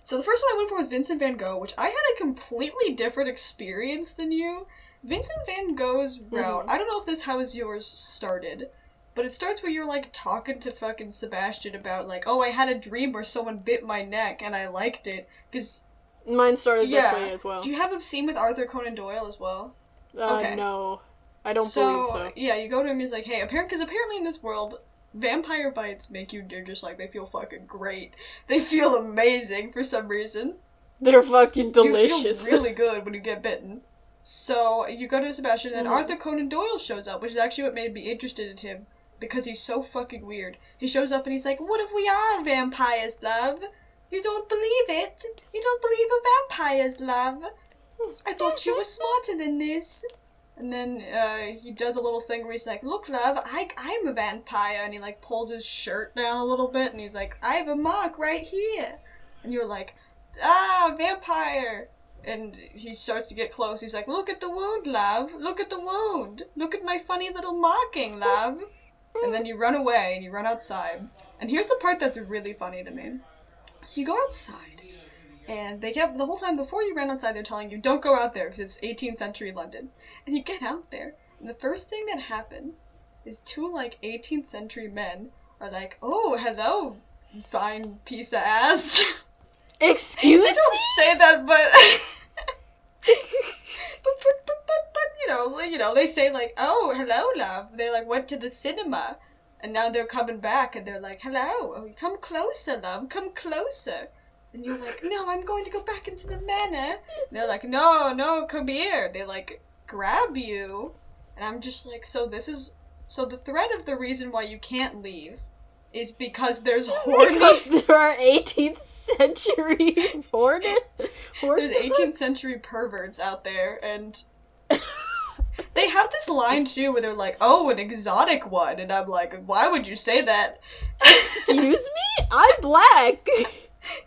[SPEAKER 2] So the first one I went for was Vincent van Gogh, which I had a completely different experience than you. Vincent van Gogh's route, I don't know if this how yours started, but it starts where you're, like, talking to fucking Sebastian about, like, oh, I had a dream where someone bit my neck and I liked it, because...
[SPEAKER 1] Mine started this way as well.
[SPEAKER 2] Do you have a scene with Arthur Conan Doyle as well? Okay.
[SPEAKER 1] No. I don't believe so.
[SPEAKER 2] Yeah, you go to him and he's like, hey, because apparently in this world... vampire bites make you just like, they feel fucking great. They feel amazing for some reason.
[SPEAKER 1] They're fucking delicious.
[SPEAKER 2] You feel really good when you get bitten. So, you go to Sebastian, and Arthur Conan Doyle shows up, which is actually what made me interested in him, because he's so fucking weird. He shows up and he's like, what if we are vampires, love? You don't believe it? You don't believe in vampires, love? I thought you were smarter than this. And then he does a little thing where he's like, look, love, I'm a vampire. And he, like, pulls his shirt down a little bit, and he's like, I have a mark right here. And you're like, vampire. And he starts to get close. He's like, look at the wound, love. Look at the wound. Look at my funny little marking, love. And then you run away, and you run outside. And here's the part that's really funny to me. So you go outside, and they kept, the whole time before you ran outside, they're telling you, don't go out there, because it's 18th century London. And you get out there, and the first thing that happens is two, like, 18th century men are like, oh, hello, fine piece of ass.
[SPEAKER 1] Excuse me?
[SPEAKER 2] They don't say that, but... but you know, they say, like, oh, hello, love. They, like, went to the cinema, and now they're coming back, and they're like, hello, oh, come closer, love, come closer. And you're like, no, I'm going to go back into the manor. And they're like, no, come here. They, like, grab you. And I'm just like, so the thread of the reason why you can't leave is because there's horny...
[SPEAKER 1] Because there are 18th century There's
[SPEAKER 2] 18th century perverts out there, and... They have this line, too, where they're like, oh, an exotic one. And I'm like, why would you say that?
[SPEAKER 1] Excuse me? I'm black.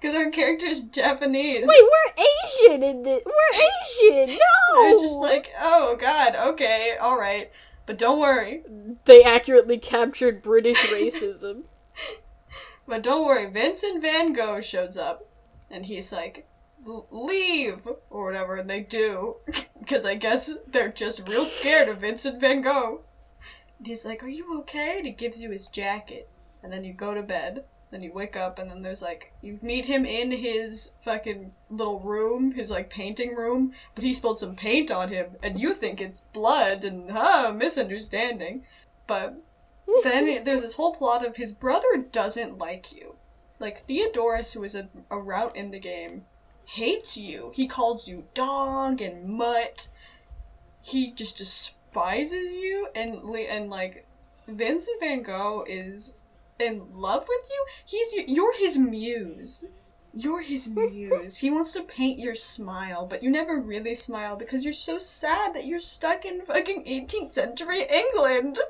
[SPEAKER 2] Because our character's Japanese.
[SPEAKER 1] Wait, we're Asian in this. We're Asian. No.
[SPEAKER 2] They're just like, oh god, okay, alright. But don't worry.
[SPEAKER 1] They accurately captured British racism.
[SPEAKER 2] But don't worry, Vincent van Gogh shows up. And he's like, leave! Or whatever, and they do. Because I guess they're just real scared of Vincent van Gogh. And he's like, are you okay? And he gives you his jacket. And then you go to bed. Then you wake up, and then there's, like, you meet him in his fucking little room, his, like, painting room, but he spilled some paint on him, and you think it's blood, and, misunderstanding. But then there's this whole plot of his brother doesn't like you. Like, Theodorus, who is a route in the game, hates you. He calls you dog and mutt. He just despises you, and like, Vincent van Gogh is... in love with you? You're his muse. You're his muse. He wants to paint your smile, but you never really smile because you're so sad that you're stuck in fucking 18th century England.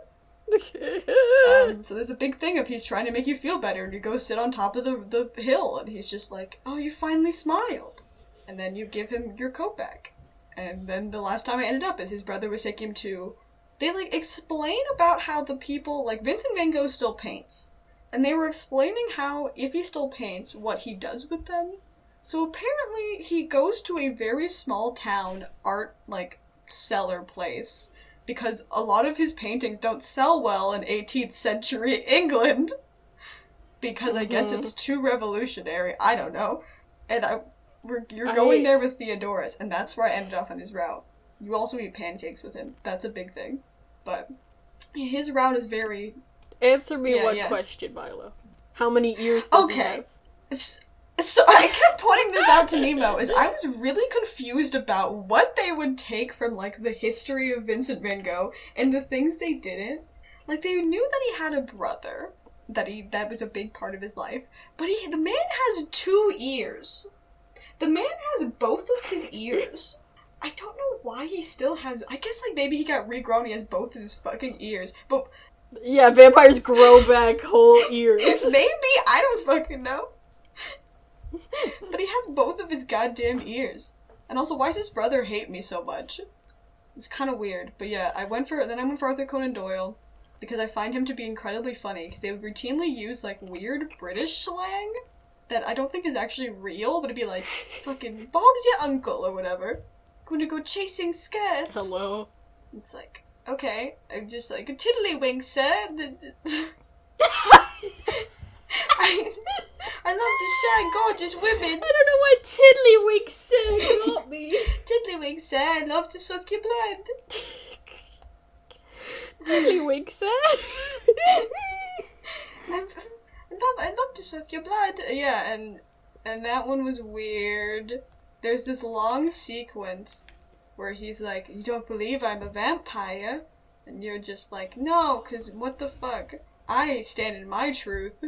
[SPEAKER 2] So there's a big thing of he's trying to make you feel better, and you go sit on top of the hill, and he's just like, oh, you finally smiled. And then you give him your coat back. And then the last time I ended up is his brother was taking him to... They, like, explain about how the people... Like, Vincent van Gogh still paints. And they were explaining how, if he still paints, what he does with them. So apparently he goes to a very small town art, like, cellar place. Because a lot of his paintings don't sell well in 18th century England. Because I guess it's too revolutionary. I don't know. And you're going there with Theodorus, and that's where I ended up on his route. You also eat pancakes with him. That's a big thing. But his route is very...
[SPEAKER 1] Answer me one question, Milo. How many ears does he have?
[SPEAKER 2] So I kept pointing this out to Nemo, is I was really confused about what they would take from, like, the history of Vincent Van Gogh and the things they didn't. Like, they knew that he had a brother, that was a big part of his life, but the man has 2 ears. The man has both of his ears. I don't know why he still has, I guess, like, maybe he got regrown, he has both of his fucking ears, but...
[SPEAKER 1] Yeah, vampires grow back whole ears.
[SPEAKER 2] Maybe, I don't fucking know. But he has both of his goddamn ears. And also, why does his brother hate me so much? It's kind of weird. But yeah, I went for Arthur Conan Doyle because I find him to be incredibly funny, because they would routinely use, like, weird British slang that I don't think is actually real, but it'd be like, fucking, Bob's your uncle, or whatever. Going to go chasing skirts.
[SPEAKER 1] Hello.
[SPEAKER 2] It's like, okay, I'm just like, a tiddlywink, sir. I love to shag gorgeous women.
[SPEAKER 1] I don't know why Tiddlywink said got me.
[SPEAKER 2] Tiddlywink, sir, I love to suck your blood.
[SPEAKER 1] Tiddlywink said.
[SPEAKER 2] I love to suck your blood. Yeah, and that one was weird. There's this long sequence where he's like, you don't believe I'm a vampire? And you're just like, no, 'cause what the fuck? I stand in my truth.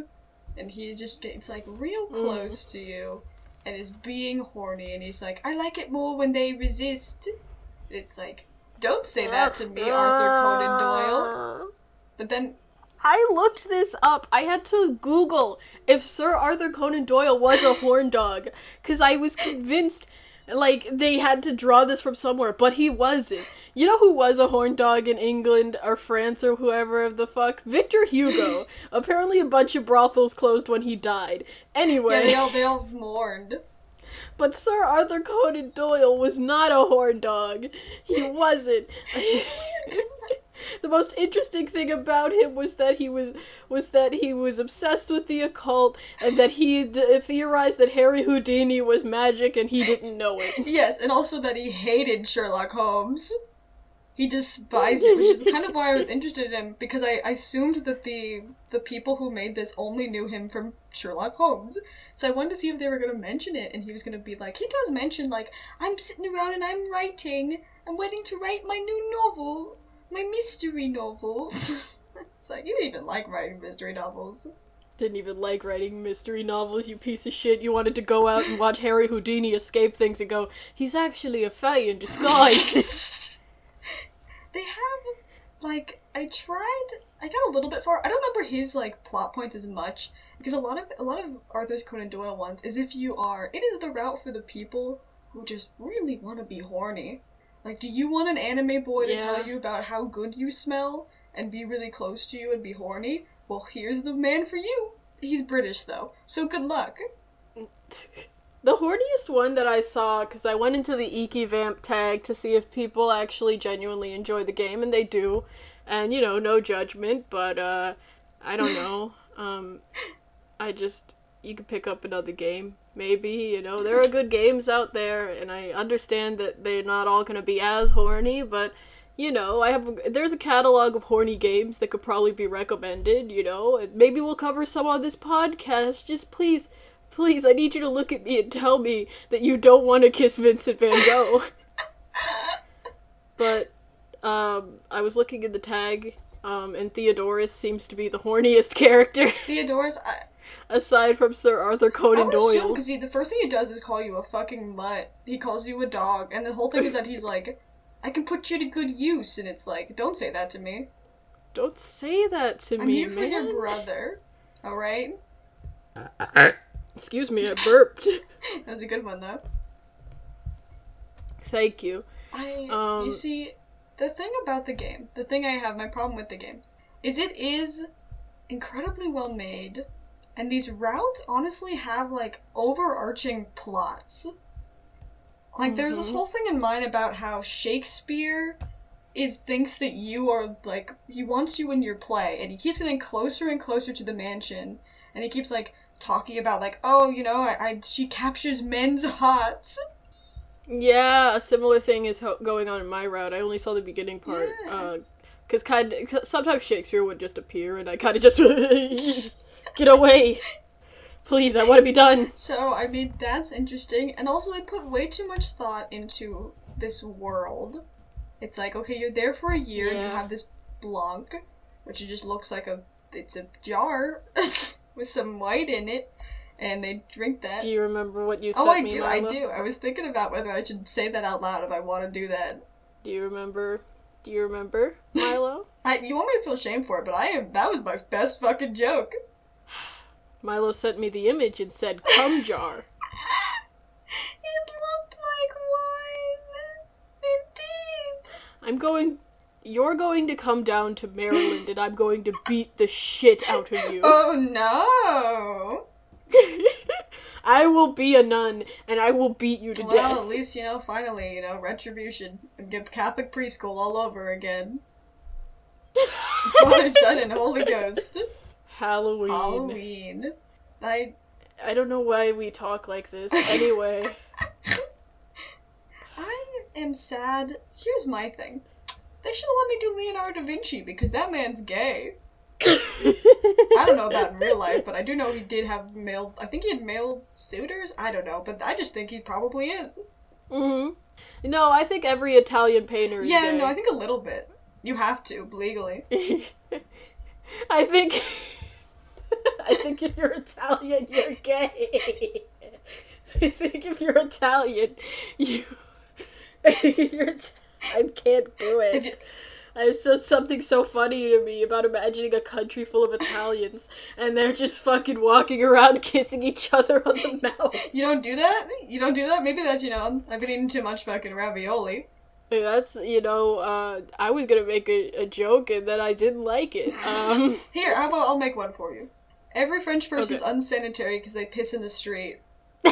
[SPEAKER 2] And he just gets, like, real close to you and is being horny, and he's like, I like it more when they resist. It's like, don't say that to me, Arthur Conan Doyle. But then...
[SPEAKER 1] I looked this up. I had to Google if Sir Arthur Conan Doyle was a horn dog, because I was convinced, like, they had to draw this from somewhere, but he wasn't. You know who was a horn dog in England or France or whoever the fuck? Victor Hugo. Apparently a bunch of brothels closed when he died. Anyway.
[SPEAKER 2] Yeah, they all mourned.
[SPEAKER 1] But Sir Arthur Conan Doyle was not a horn dog. He wasn't. The most interesting thing about him was that he was obsessed with the occult, and that he theorized that Harry Houdini was magic and he didn't know it.
[SPEAKER 2] Yes, and also that he hated Sherlock Holmes. He despised it, which is kind of why I was interested in him, because I assumed that the people who made this only knew him from Sherlock Holmes. So I wanted to see if they were going to mention it, and he was going to be like, he does mention, like, I'm sitting around and I'm waiting to write my new novel, my mystery novel. It's like, you didn't even like writing mystery novels.
[SPEAKER 1] Didn't even like writing mystery novels, you piece of shit. You wanted to go out and watch Harry Houdini escape things and go, he's actually a fae in disguise.
[SPEAKER 2] They have, like, I got a little bit far. I don't remember his, like, plot points as much, because a lot of Arthur Conan Doyle ones is it is the route for the people who just really want to be horny. Like, do you want an anime boy to tell you about how good you smell and be really close to you and be horny? Well, here's the man for you. He's British, though, so good luck.
[SPEAKER 1] The horniest one that I saw, because I went into the Ikemen Vamp tag to see if people actually genuinely enjoy the game, and they do. And, you know, no judgment, but, I don't know. You could pick up another game, maybe, you know. There are good games out there, and I understand that they're not all gonna be as horny, but, you know, there's a catalog of horny games that could probably be recommended, you know. Maybe we'll cover some on this podcast. Just please, I need you to look at me and tell me that you don't want to kiss Vincent Van Gogh. But, I was looking in the tag, and Theodorus seems to be the horniest character.
[SPEAKER 2] Theodorus,
[SPEAKER 1] aside from Sir Arthur Conan Doyle.
[SPEAKER 2] Assume, because the first thing he does is call you a fucking mutt. He calls you a dog, and the whole thing is that he's like, I can put you to good use, and it's like, don't say that to me.
[SPEAKER 1] Don't say that to me,
[SPEAKER 2] I'm here for your brother, alright?
[SPEAKER 1] Excuse me, I burped.
[SPEAKER 2] That was a good one, though.
[SPEAKER 1] Thank you.
[SPEAKER 2] You see, the thing about the game, my problem with the game, is it is incredibly well made, and these routes honestly have, like, overarching plots. Like, there's this whole thing in mind about how Shakespeare thinks that you are, like, he wants you in your play, and he keeps getting closer and closer to the mansion, and he keeps, like, talking about, like, oh, you know, she captures men's hearts.
[SPEAKER 1] Yeah, a similar thing is going on in my route. I only saw the beginning part, because sometimes Shakespeare would just appear, and I kind of just, get away. Please, I want to be done.
[SPEAKER 2] So, I mean, that's interesting. And also, they put way too much thought into this world. It's like, okay, you're there for a year, and you have this blanc, which just looks like it's a jar with some white in it, and they drink that.
[SPEAKER 1] Do you remember what you said?
[SPEAKER 2] Oh, I do. I was thinking about whether I should say that out loud if I want to do that.
[SPEAKER 1] Do you remember, Milo?
[SPEAKER 2] You want me to feel shame for it, but that was my best fucking joke.
[SPEAKER 1] Milo sent me the image and said, "Cum jar."
[SPEAKER 2] It looked like wine. Indeed.
[SPEAKER 1] You're going to come down to Maryland and I'm going to beat the shit out of you.
[SPEAKER 2] Oh no!
[SPEAKER 1] I will be a nun and I will beat you to death.
[SPEAKER 2] Well, at least, finally, retribution. And get Catholic preschool all over again. Father, Son, and Holy Ghost.
[SPEAKER 1] Halloween.
[SPEAKER 2] I
[SPEAKER 1] don't know why we talk like this. Anyway.
[SPEAKER 2] I am sad. Here's my thing. They should have let me do Leonardo da Vinci because that man's gay. I don't know about in real life, but I do know he did have I think he had male suitors? I don't know, but I just think he probably is.
[SPEAKER 1] Mm-hmm. No, I think every Italian painter is gay.
[SPEAKER 2] No, I think a little bit. You have to, legally.
[SPEAKER 1] I think if you're Italian, you're gay. I think if you're Italian, I can't do it. It's just something so funny to me about imagining a country full of Italians and they're just fucking walking around kissing each other on the mouth.
[SPEAKER 2] You don't do that? Maybe that's, I've been eating too much fucking ravioli.
[SPEAKER 1] That's, I was gonna make a joke and then I didn't like it.
[SPEAKER 2] Here, how about I'll make one for you. Every French person is unsanitary because they piss in the street. They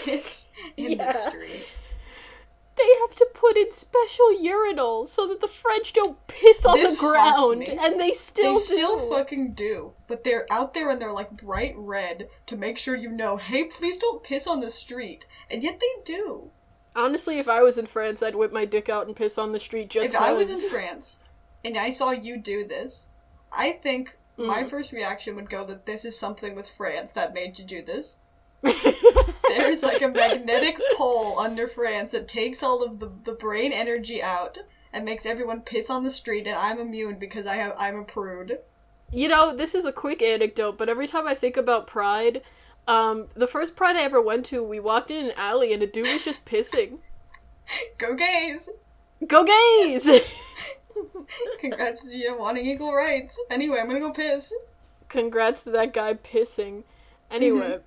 [SPEAKER 2] piss in the street.
[SPEAKER 1] They have to put in special urinals so that the French don't piss on the ground, and they still
[SPEAKER 2] fucking do. But they're out there and they're like bright red to make sure hey, please don't piss on the street. And yet they do.
[SPEAKER 1] Honestly, if I was in France, I'd whip my dick out and piss on the street just
[SPEAKER 2] If I was in France and I saw you do this, I think my first reaction would go that this is something with France that made you do this. There's like a magnetic pole under France that takes all of the brain energy out and makes everyone piss on the street, and I'm immune because I'm a prude.
[SPEAKER 1] This is a quick anecdote, but every time I think about Pride, the first Pride I ever went to, we walked in an alley and a dude was just pissing.
[SPEAKER 2] Go gays!
[SPEAKER 1] Go gays!
[SPEAKER 2] Congrats to wanting equal rights. Anyway, I'm gonna go piss.
[SPEAKER 1] Congrats to that guy pissing. Anyway.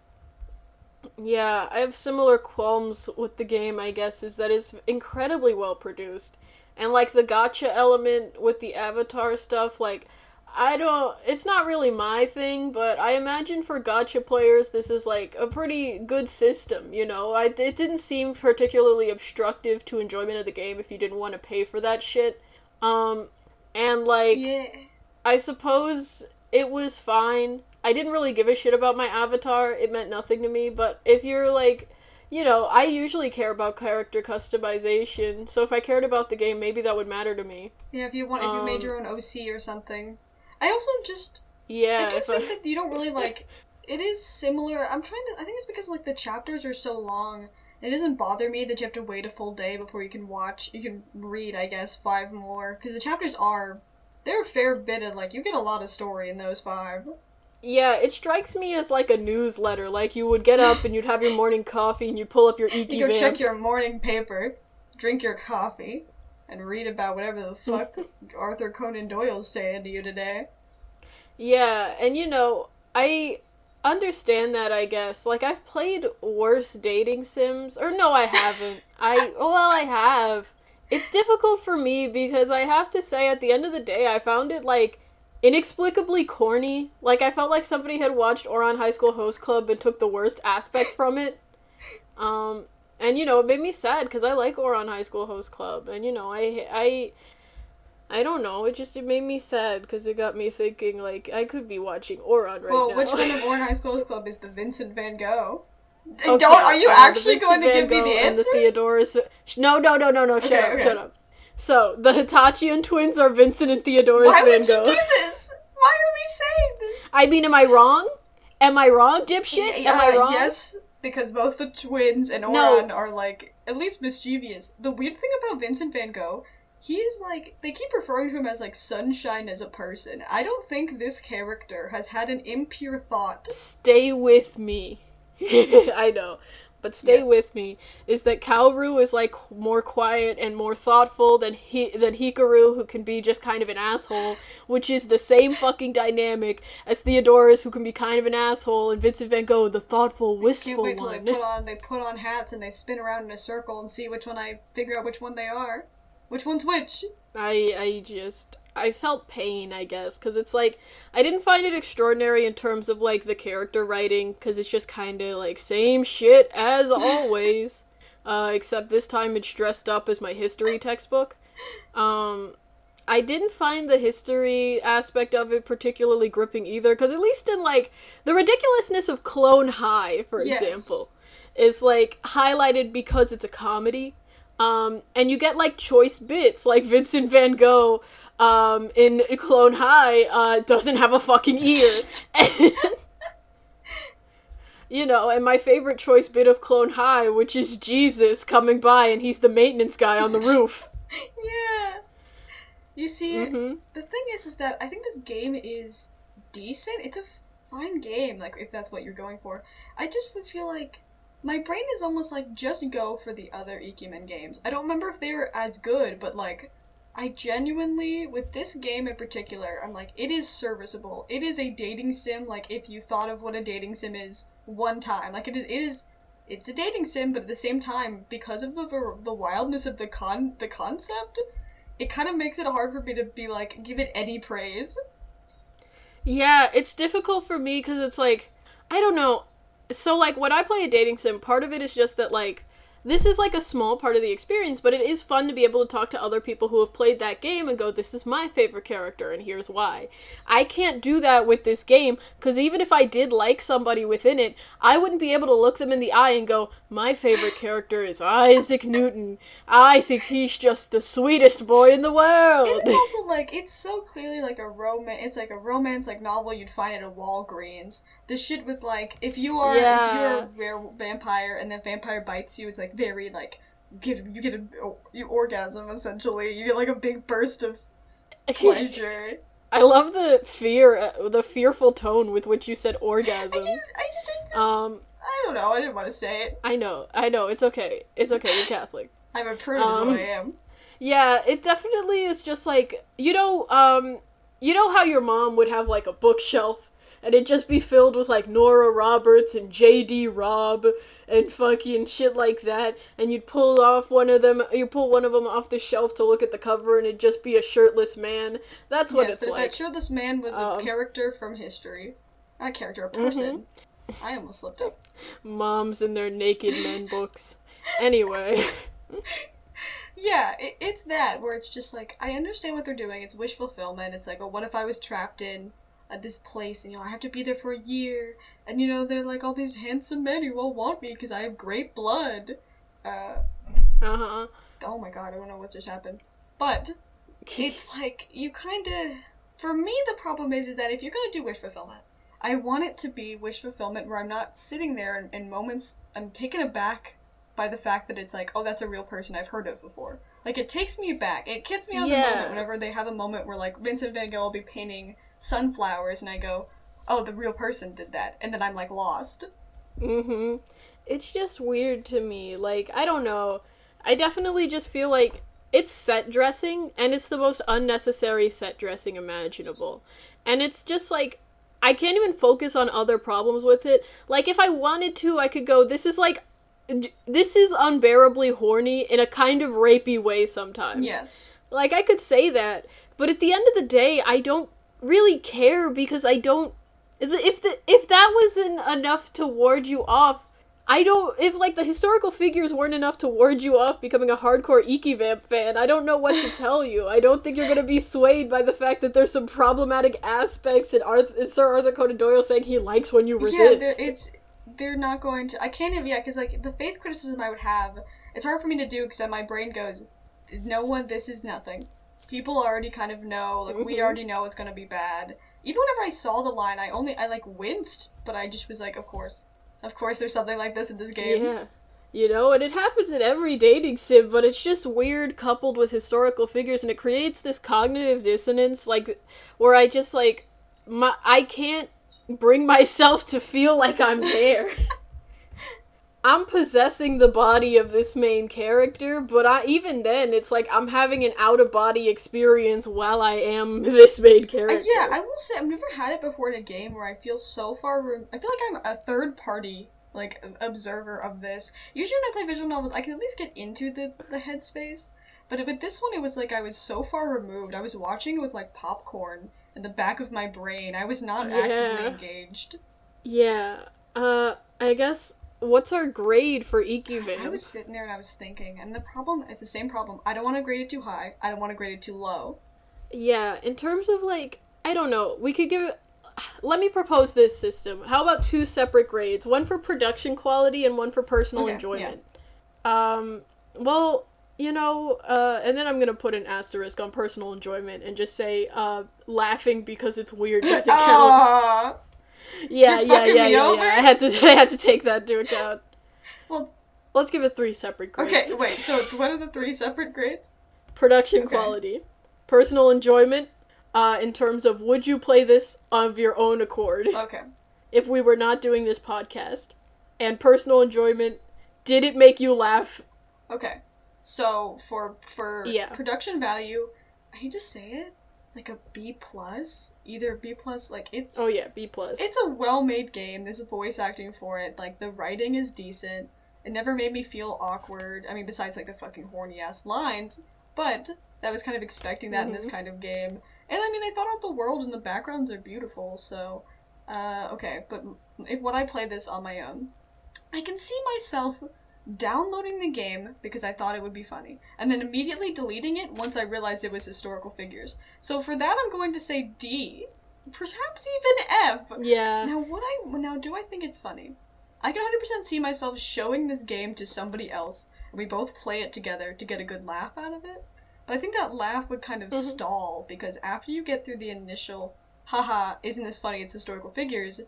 [SPEAKER 1] Yeah, I have similar qualms with the game, I guess, is that it's incredibly well produced. And, the gacha element with the Avatar stuff, it's not really my thing, but I imagine for gacha players, this is, a pretty good system, It didn't seem particularly obstructive to enjoyment of the game if you didn't want to pay for that shit.
[SPEAKER 2] Yeah.
[SPEAKER 1] I suppose it was fine. I didn't really give a shit about my avatar. It meant nothing to me, but if you're I usually care about character customization, so if I cared about the game, maybe that would matter to me.
[SPEAKER 2] Yeah, if you made your own OC or something. I also just...
[SPEAKER 1] Yeah,
[SPEAKER 2] I think that you don't really, it is similar. I think it's because, the chapters are so long. It doesn't bother me that you have to wait a full day before you can read, I guess, 5 more. Because the chapters they're a fair bit of, you get a lot of story in those 5.
[SPEAKER 1] Yeah, it strikes me as a newsletter. You would get up and you'd have your morning coffee and you'd pull up your Ikemen.
[SPEAKER 2] You go check your morning paper, drink your coffee, and read about whatever the fuck Arthur Conan Doyle's saying to you today.
[SPEAKER 1] Yeah, and I understand that, I guess. I've played worse dating sims. Or no, I haven't. I have. It's difficult for me because I have to say, at the end of the day, I found it, inexplicably corny. I felt like somebody had watched Ouran High School Host Club and took the worst aspects from it. And, it made me sad because I like Ouran High School Host Club. And, I don't know, it made me sad because it got me thinking, I could be watching Ouran right now.
[SPEAKER 2] Well, which one of Ouran High School Club is the Vincent Van Gogh?
[SPEAKER 1] Okay,
[SPEAKER 2] are you actually going to give me the answer?
[SPEAKER 1] And the Theodorus... No, shut up. So, the Hitachian twins are Vincent and Theodorus Van Gogh.
[SPEAKER 2] Why would you do this? Why are we saying this?
[SPEAKER 1] I mean, am I wrong? Am I wrong, dipshit? Am I wrong?
[SPEAKER 2] Yes, because both the twins and Oran are, like, at least mischievous. The weird thing about Vincent Van Gogh, he is, like, they keep referring to him as, like, sunshine as a person. I don't think this character has had an impure thought.
[SPEAKER 1] Stay with me. I know. But stay with me, is that Kaoru is, like, more quiet and more thoughtful than Hikaru, who can be just kind of an asshole, which is the same fucking dynamic as Theodorus, who can be kind of an asshole, and Vincent Van Gogh, the thoughtful, wistful one.
[SPEAKER 2] Can't wait till they put on hats and they spin around in a circle and see figure out which one they are. Which one's which?
[SPEAKER 1] I felt pain, I guess, because it's like, I didn't find it extraordinary in terms of, like, the character writing, because it's just kind of, like, same shit as always, except this time it's dressed up as my history textbook. I didn't find the history aspect of it particularly gripping either, because at least in, like, the ridiculousness of Clone High, for example, is, like, highlighted because it's a comedy, and you get, like, choice bits, like Vincent Van Gogh, in Clone High, doesn't have a fucking ear. You know, and my favorite choice bit of Clone High, which is Jesus coming by and he's the maintenance guy on the roof.
[SPEAKER 2] Yeah. You see, the thing is that I think this game is decent. It's a fine game, like, if that's what you're going for. I just would feel like my brain is almost like, just go for the other Ikemen games. I don't remember if they were as good, but, like, I genuinely, with this game in particular, I'm like, it is serviceable. It is a dating sim, like, if you thought of what a dating sim is one time. Like, it's a dating sim, but at the same time, because of the wildness of the concept, it kind of makes it hard for me to be like, give it any praise.
[SPEAKER 1] Yeah, it's difficult for me, because it's like, I don't know. So, like, when I play a dating sim, part of it is just that, like, this is, like, a small part of the experience, but it is fun to be able to talk to other people who have played that game and go, this is my favorite character, and here's why. I can't do that with this game, because even if I did like somebody within it, I wouldn't be able to look them in the eye and go, my favorite character is Isaac Newton. I think he's just the sweetest boy in the world.
[SPEAKER 2] And it's also, like, it's so clearly, like, it's like a romance, like, novel you'd find at a Walgreens. The shit with, like, if you're a rare vampire and the vampire bites you, it's, like, very, like, you orgasm, essentially. You get, like, a big burst of pleasure.
[SPEAKER 1] I love the fearful tone with which you said orgasm.
[SPEAKER 2] I don't know, I didn't want to say it.
[SPEAKER 1] I know, it's okay. It's okay, you're Catholic.
[SPEAKER 2] I'm a prude is what I am.
[SPEAKER 1] Yeah, it definitely is just, like, you know how your mom would have, like, a bookshelf? And it'd just be filled with, like, Nora Roberts and J.D. Robb and fucking shit like that. And you'd pull one of them off the shelf to look at the cover and it'd just be a shirtless man. That's what it's like. Yes, but
[SPEAKER 2] that shirtless man was a character from history. Not a character, a person. I almost slipped up.
[SPEAKER 1] Moms and their naked men books. Anyway.
[SPEAKER 2] Yeah, it's that, where it's just like, I understand what they're doing. It's wish fulfillment. It's like, oh, what if I was trapped in at this place, and, you know, I have to be there for a year, and, you know, they're like all these handsome men who all want me because I have great blood. Oh my god, I don't know what just happened. But, it's like, you kinda, for me, the problem is that if you're gonna do wish fulfillment, I want it to be wish fulfillment where I'm not sitting there in moments, I'm taken aback by the fact that it's like, oh, that's a real person I've heard of before. Like, it takes me back. It gets me on the moment whenever they have a moment where, like, Vincent Van Gogh will be painting sunflowers, and I go, oh, the real person did that, and then I'm, like, lost.
[SPEAKER 1] It's just weird to me. Like, I don't know. I definitely just feel like it's set dressing, and it's the most unnecessary set dressing imaginable. And it's just, like, I can't even focus on other problems with it. Like, if I wanted to, I could go, this is unbearably horny in a kind of rapey way sometimes.
[SPEAKER 2] Yes.
[SPEAKER 1] Like, I could say that, but at the end of the day, I don't really care, because I don't, if that wasn't enough to ward you off, if, like, the historical figures weren't enough to ward you off becoming a hardcore Ikevamp fan, I don't know what to tell you. I don't think you're gonna be swayed by the fact that there's some problematic aspects in Sir Arthur Conan Doyle saying he likes when you resist.
[SPEAKER 2] Yeah, they're not going to, I can't even, because, like, the faith criticism I would have, it's hard for me to do, because my brain goes, this is nothing. People already kind of know, like, we already know it's gonna be bad. even whenever I saw the line, I like winced, but I just was like, of course there's something like this in this game.
[SPEAKER 1] Yeah. You know, and it happens in every dating sim, but it's just weird coupled with historical figures, and it creates this cognitive dissonance, like, where I just, like, I can't bring myself to feel like I'm there. I'm possessing the body of this main character, but even then, it's like I'm having an out-of-body experience while I am this main character.
[SPEAKER 2] Yeah, I will say, I've never had it before in a game where I feel so far I feel like I'm a third-party, like, observer of this. Usually when I play visual novels, I can at least get into the headspace. But with this one, it was like I was so far removed. I was watching it with, like, popcorn in the back of my brain. I was not actively engaged.
[SPEAKER 1] Yeah. I guess, what's our grade for Ikemen?
[SPEAKER 2] I was sitting there and I was thinking, and the problem is the same problem. I don't want to grade it too high. I don't want to grade it too low. Yeah,
[SPEAKER 1] in terms of, like, I don't know, we could give it... Let me propose this system. How about 2 separate grades? One for production quality and one for personal enjoyment. Yeah. Well, you know, and then I'm gonna put an asterisk on personal enjoyment and just say, laughing because it's weird doesn't count. Yeah. I had to take that into account. Well, let's give it 3 separate grades.
[SPEAKER 2] Okay, wait, so what are the 3 separate grades?
[SPEAKER 1] Production quality, personal enjoyment, in terms of would you play this of your own accord?
[SPEAKER 2] Okay.
[SPEAKER 1] If we were not doing this podcast. And personal enjoyment, did it make you laugh?
[SPEAKER 2] Okay. So, for production value, I hate to say it, like a B+, either B+, like it's...
[SPEAKER 1] Oh yeah, B+.
[SPEAKER 2] It's a well-made game, there's a voice acting for it, like the writing is decent, it never made me feel awkward, I mean besides like the fucking horny-ass lines, but I was kind of expecting that in this kind of game. And I mean, they thought out the world and the backgrounds are beautiful, so, okay, but when I play this on my own, I can see myself downloading the game because I thought it would be funny, and then immediately deleting it once I realized it was historical figures. So for that, I'm going to say D, perhaps even F.
[SPEAKER 1] Yeah.
[SPEAKER 2] Now, do I think it's funny? I can 100% see myself showing this game to somebody else, and we both play it together to get a good laugh out of it. But I think that laugh would kind of stall, because after you get through the initial, haha, isn't this funny, it's historical figures,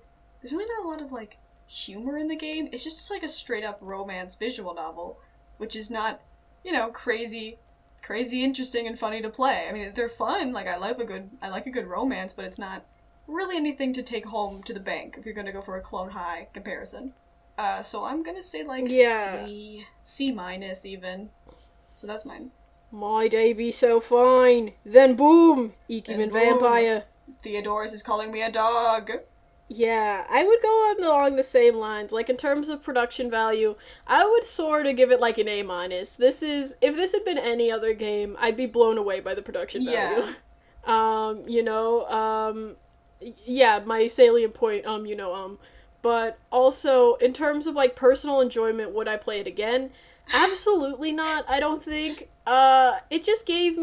[SPEAKER 2] there's really not a lot of, like, humor in the game. It's just like a straight-up romance visual novel, which is not, you know, crazy interesting and funny to play. I mean, they're fun, like, I like a good romance, but it's not really anything to take home to the bank if you're gonna go for a Clone High comparison. So I'm gonna say, like, C- even. So that's mine.
[SPEAKER 1] My day be so fine. Then boom! Ikemen Vampire.
[SPEAKER 2] Theodorus is calling me a dog.
[SPEAKER 1] Yeah, I would go along the same lines. Like, in terms of production value, I would sort of give it, like, an A-. If this had been any other game, I'd be blown away by the production value. Yeah, my salient point, but also, in terms of, like, personal enjoyment, would I play it again? Absolutely not, I don't think. It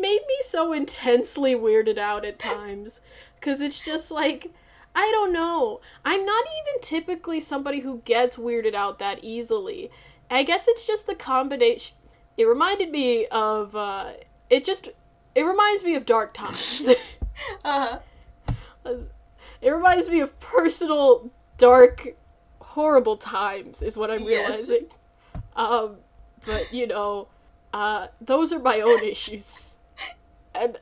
[SPEAKER 1] made me so intensely weirded out at times. 'Cause it's just, like, I don't know. I'm not even typically somebody who gets weirded out that easily. I guess it's just the combination. It reminded me of, it reminds me of dark times. It reminds me of personal, dark, horrible times, is what I'm realizing. But, you know, those are my own issues. And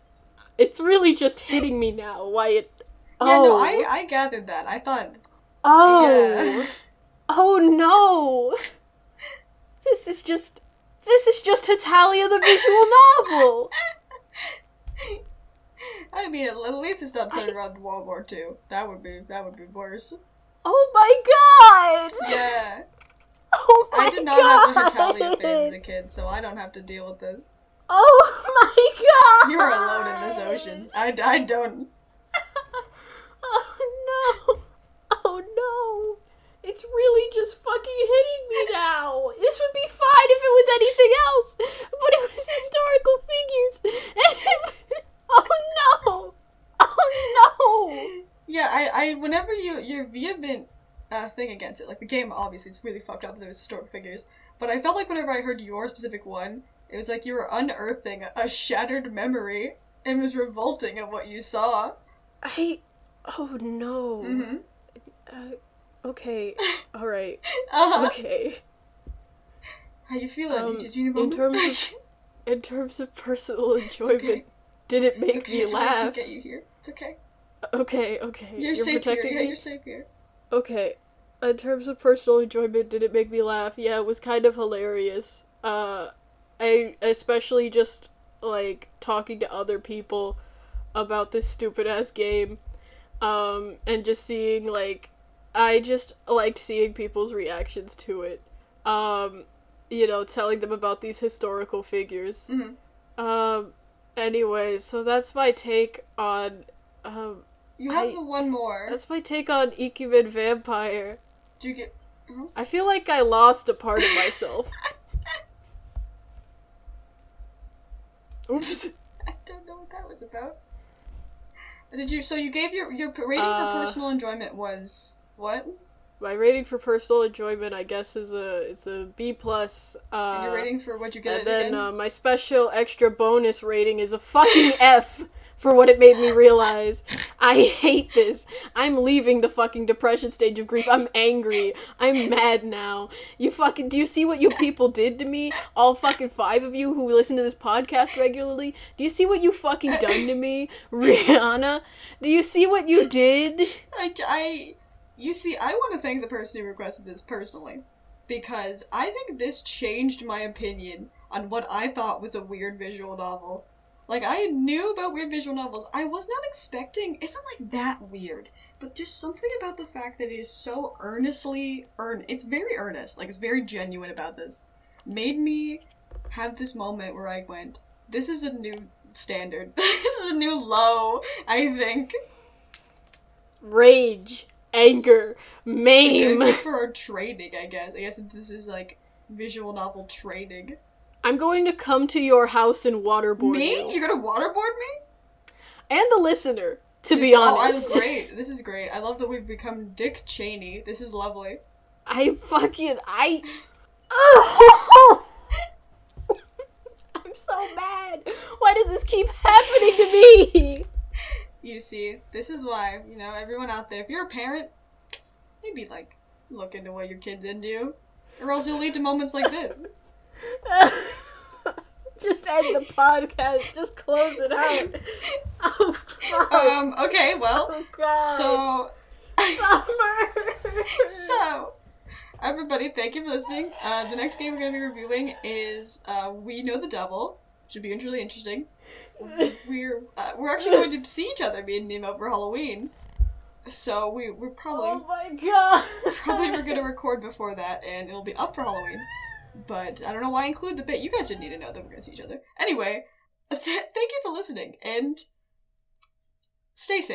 [SPEAKER 1] it's really just hitting me now why it...
[SPEAKER 2] Yeah, no, I gathered that. I thought...
[SPEAKER 1] Oh! Yeah. Oh no! This is just Hetalia the visual novel!
[SPEAKER 2] I mean, at least it's not centered around World War II. That would be worse.
[SPEAKER 1] Oh my god!
[SPEAKER 2] Yeah.
[SPEAKER 1] Oh my god!
[SPEAKER 2] I did not have a Hetalia phase as a kid, so I don't have to deal with this.
[SPEAKER 1] Oh my god!
[SPEAKER 2] You are alone in this ocean. I don't...
[SPEAKER 1] Oh no! Oh no! It's really just fucking hitting me now! This would be fine if it was anything else! But it was historical figures! Oh no! Oh no!
[SPEAKER 2] Yeah, I whenever your vehement thing against it, like the game obviously it's really fucked up, there's historical figures, but I felt like whenever I heard your specific one, it was like you were unearthing a shattered memory and was revolting at what you saw.
[SPEAKER 1] Oh no.
[SPEAKER 2] Mm-hmm.
[SPEAKER 1] Okay. Alright.
[SPEAKER 2] Uh-huh.
[SPEAKER 1] Okay.
[SPEAKER 2] How you feeling? Did you
[SPEAKER 1] In terms of personal enjoyment,
[SPEAKER 2] okay.
[SPEAKER 1] did it make
[SPEAKER 2] It's okay,
[SPEAKER 1] me
[SPEAKER 2] until I can
[SPEAKER 1] laugh?
[SPEAKER 2] get you here. It's okay.
[SPEAKER 1] Okay.
[SPEAKER 2] You're safe
[SPEAKER 1] protecting
[SPEAKER 2] here.
[SPEAKER 1] me?
[SPEAKER 2] Yeah, you're safe here.
[SPEAKER 1] Okay. In terms of personal enjoyment, did it make me laugh? Yeah, it was kind of hilarious. I especially just, like, talking to other people about this stupid-ass game, and just seeing, like, I just liked seeing people's reactions to it. Telling them about these historical figures.
[SPEAKER 2] Mm-hmm.
[SPEAKER 1] Anyway, so that's my take on,
[SPEAKER 2] You have the one more.
[SPEAKER 1] that's my take on Ikemen Vampire.
[SPEAKER 2] Do you get... Mm-hmm.
[SPEAKER 1] I feel like I lost a part of myself. Oops.
[SPEAKER 2] I don't know what that was about. So you gave your rating for personal enjoyment was what?
[SPEAKER 1] My rating for personal enjoyment, I guess, is a B+.
[SPEAKER 2] And your rating for what you get
[SPEAKER 1] and
[SPEAKER 2] it
[SPEAKER 1] then
[SPEAKER 2] again?
[SPEAKER 1] My special extra bonus rating is a fucking F for what it made me realize. I hate this. I'm leaving the fucking depression stage of grief. I'm angry. I'm mad now. Do you see what you people did to me? All fucking 5 of you who listen to this podcast regularly? Do you see what you fucking done to me? Rihanna? Do you see what you did?
[SPEAKER 2] You see, I want to thank the person who requested this personally, because I think this changed my opinion on what I thought was a weird visual novel. Like, I knew about weird visual novels. I was not expecting... It's not, like, that weird. But just something about the fact that it is so it's very earnest. Like, it's very genuine about this. Made me have this moment where I went, this is a new standard. This is a new low, I think.
[SPEAKER 1] Rage. Anger. Maim.
[SPEAKER 2] Good for our training, I guess. I guess this is, like, visual novel training.
[SPEAKER 1] I'm going to come to your house and waterboard
[SPEAKER 2] me?
[SPEAKER 1] you.
[SPEAKER 2] You're gonna waterboard me?
[SPEAKER 1] And the listener, to be honest.
[SPEAKER 2] Oh, great. This is great. I love that we've become Dick Cheney. This is lovely.
[SPEAKER 1] I'm so mad. Why does this keep happening to me?
[SPEAKER 2] You see, this is why, everyone out there, if you're a parent, maybe, like, look into what your kid's into. Or else you'll lead to moments like this.
[SPEAKER 1] Just end the podcast. Just close it out. Oh, God.
[SPEAKER 2] Okay, well.
[SPEAKER 1] Oh, God.
[SPEAKER 2] So.
[SPEAKER 1] Summer.
[SPEAKER 2] So. Everybody, thank you for listening. The next game we're going to be reviewing is We Know the Devil. Should be really interesting. We're actually going to see each other, me and Nemo, for Halloween. So we're probably...
[SPEAKER 1] Oh my God.
[SPEAKER 2] Probably we're going to record before that, and it'll be up for Halloween. But I don't know why I include the bit. You guys didn't need to know that we're going to see each other. Anyway, thank you for listening, and stay safe.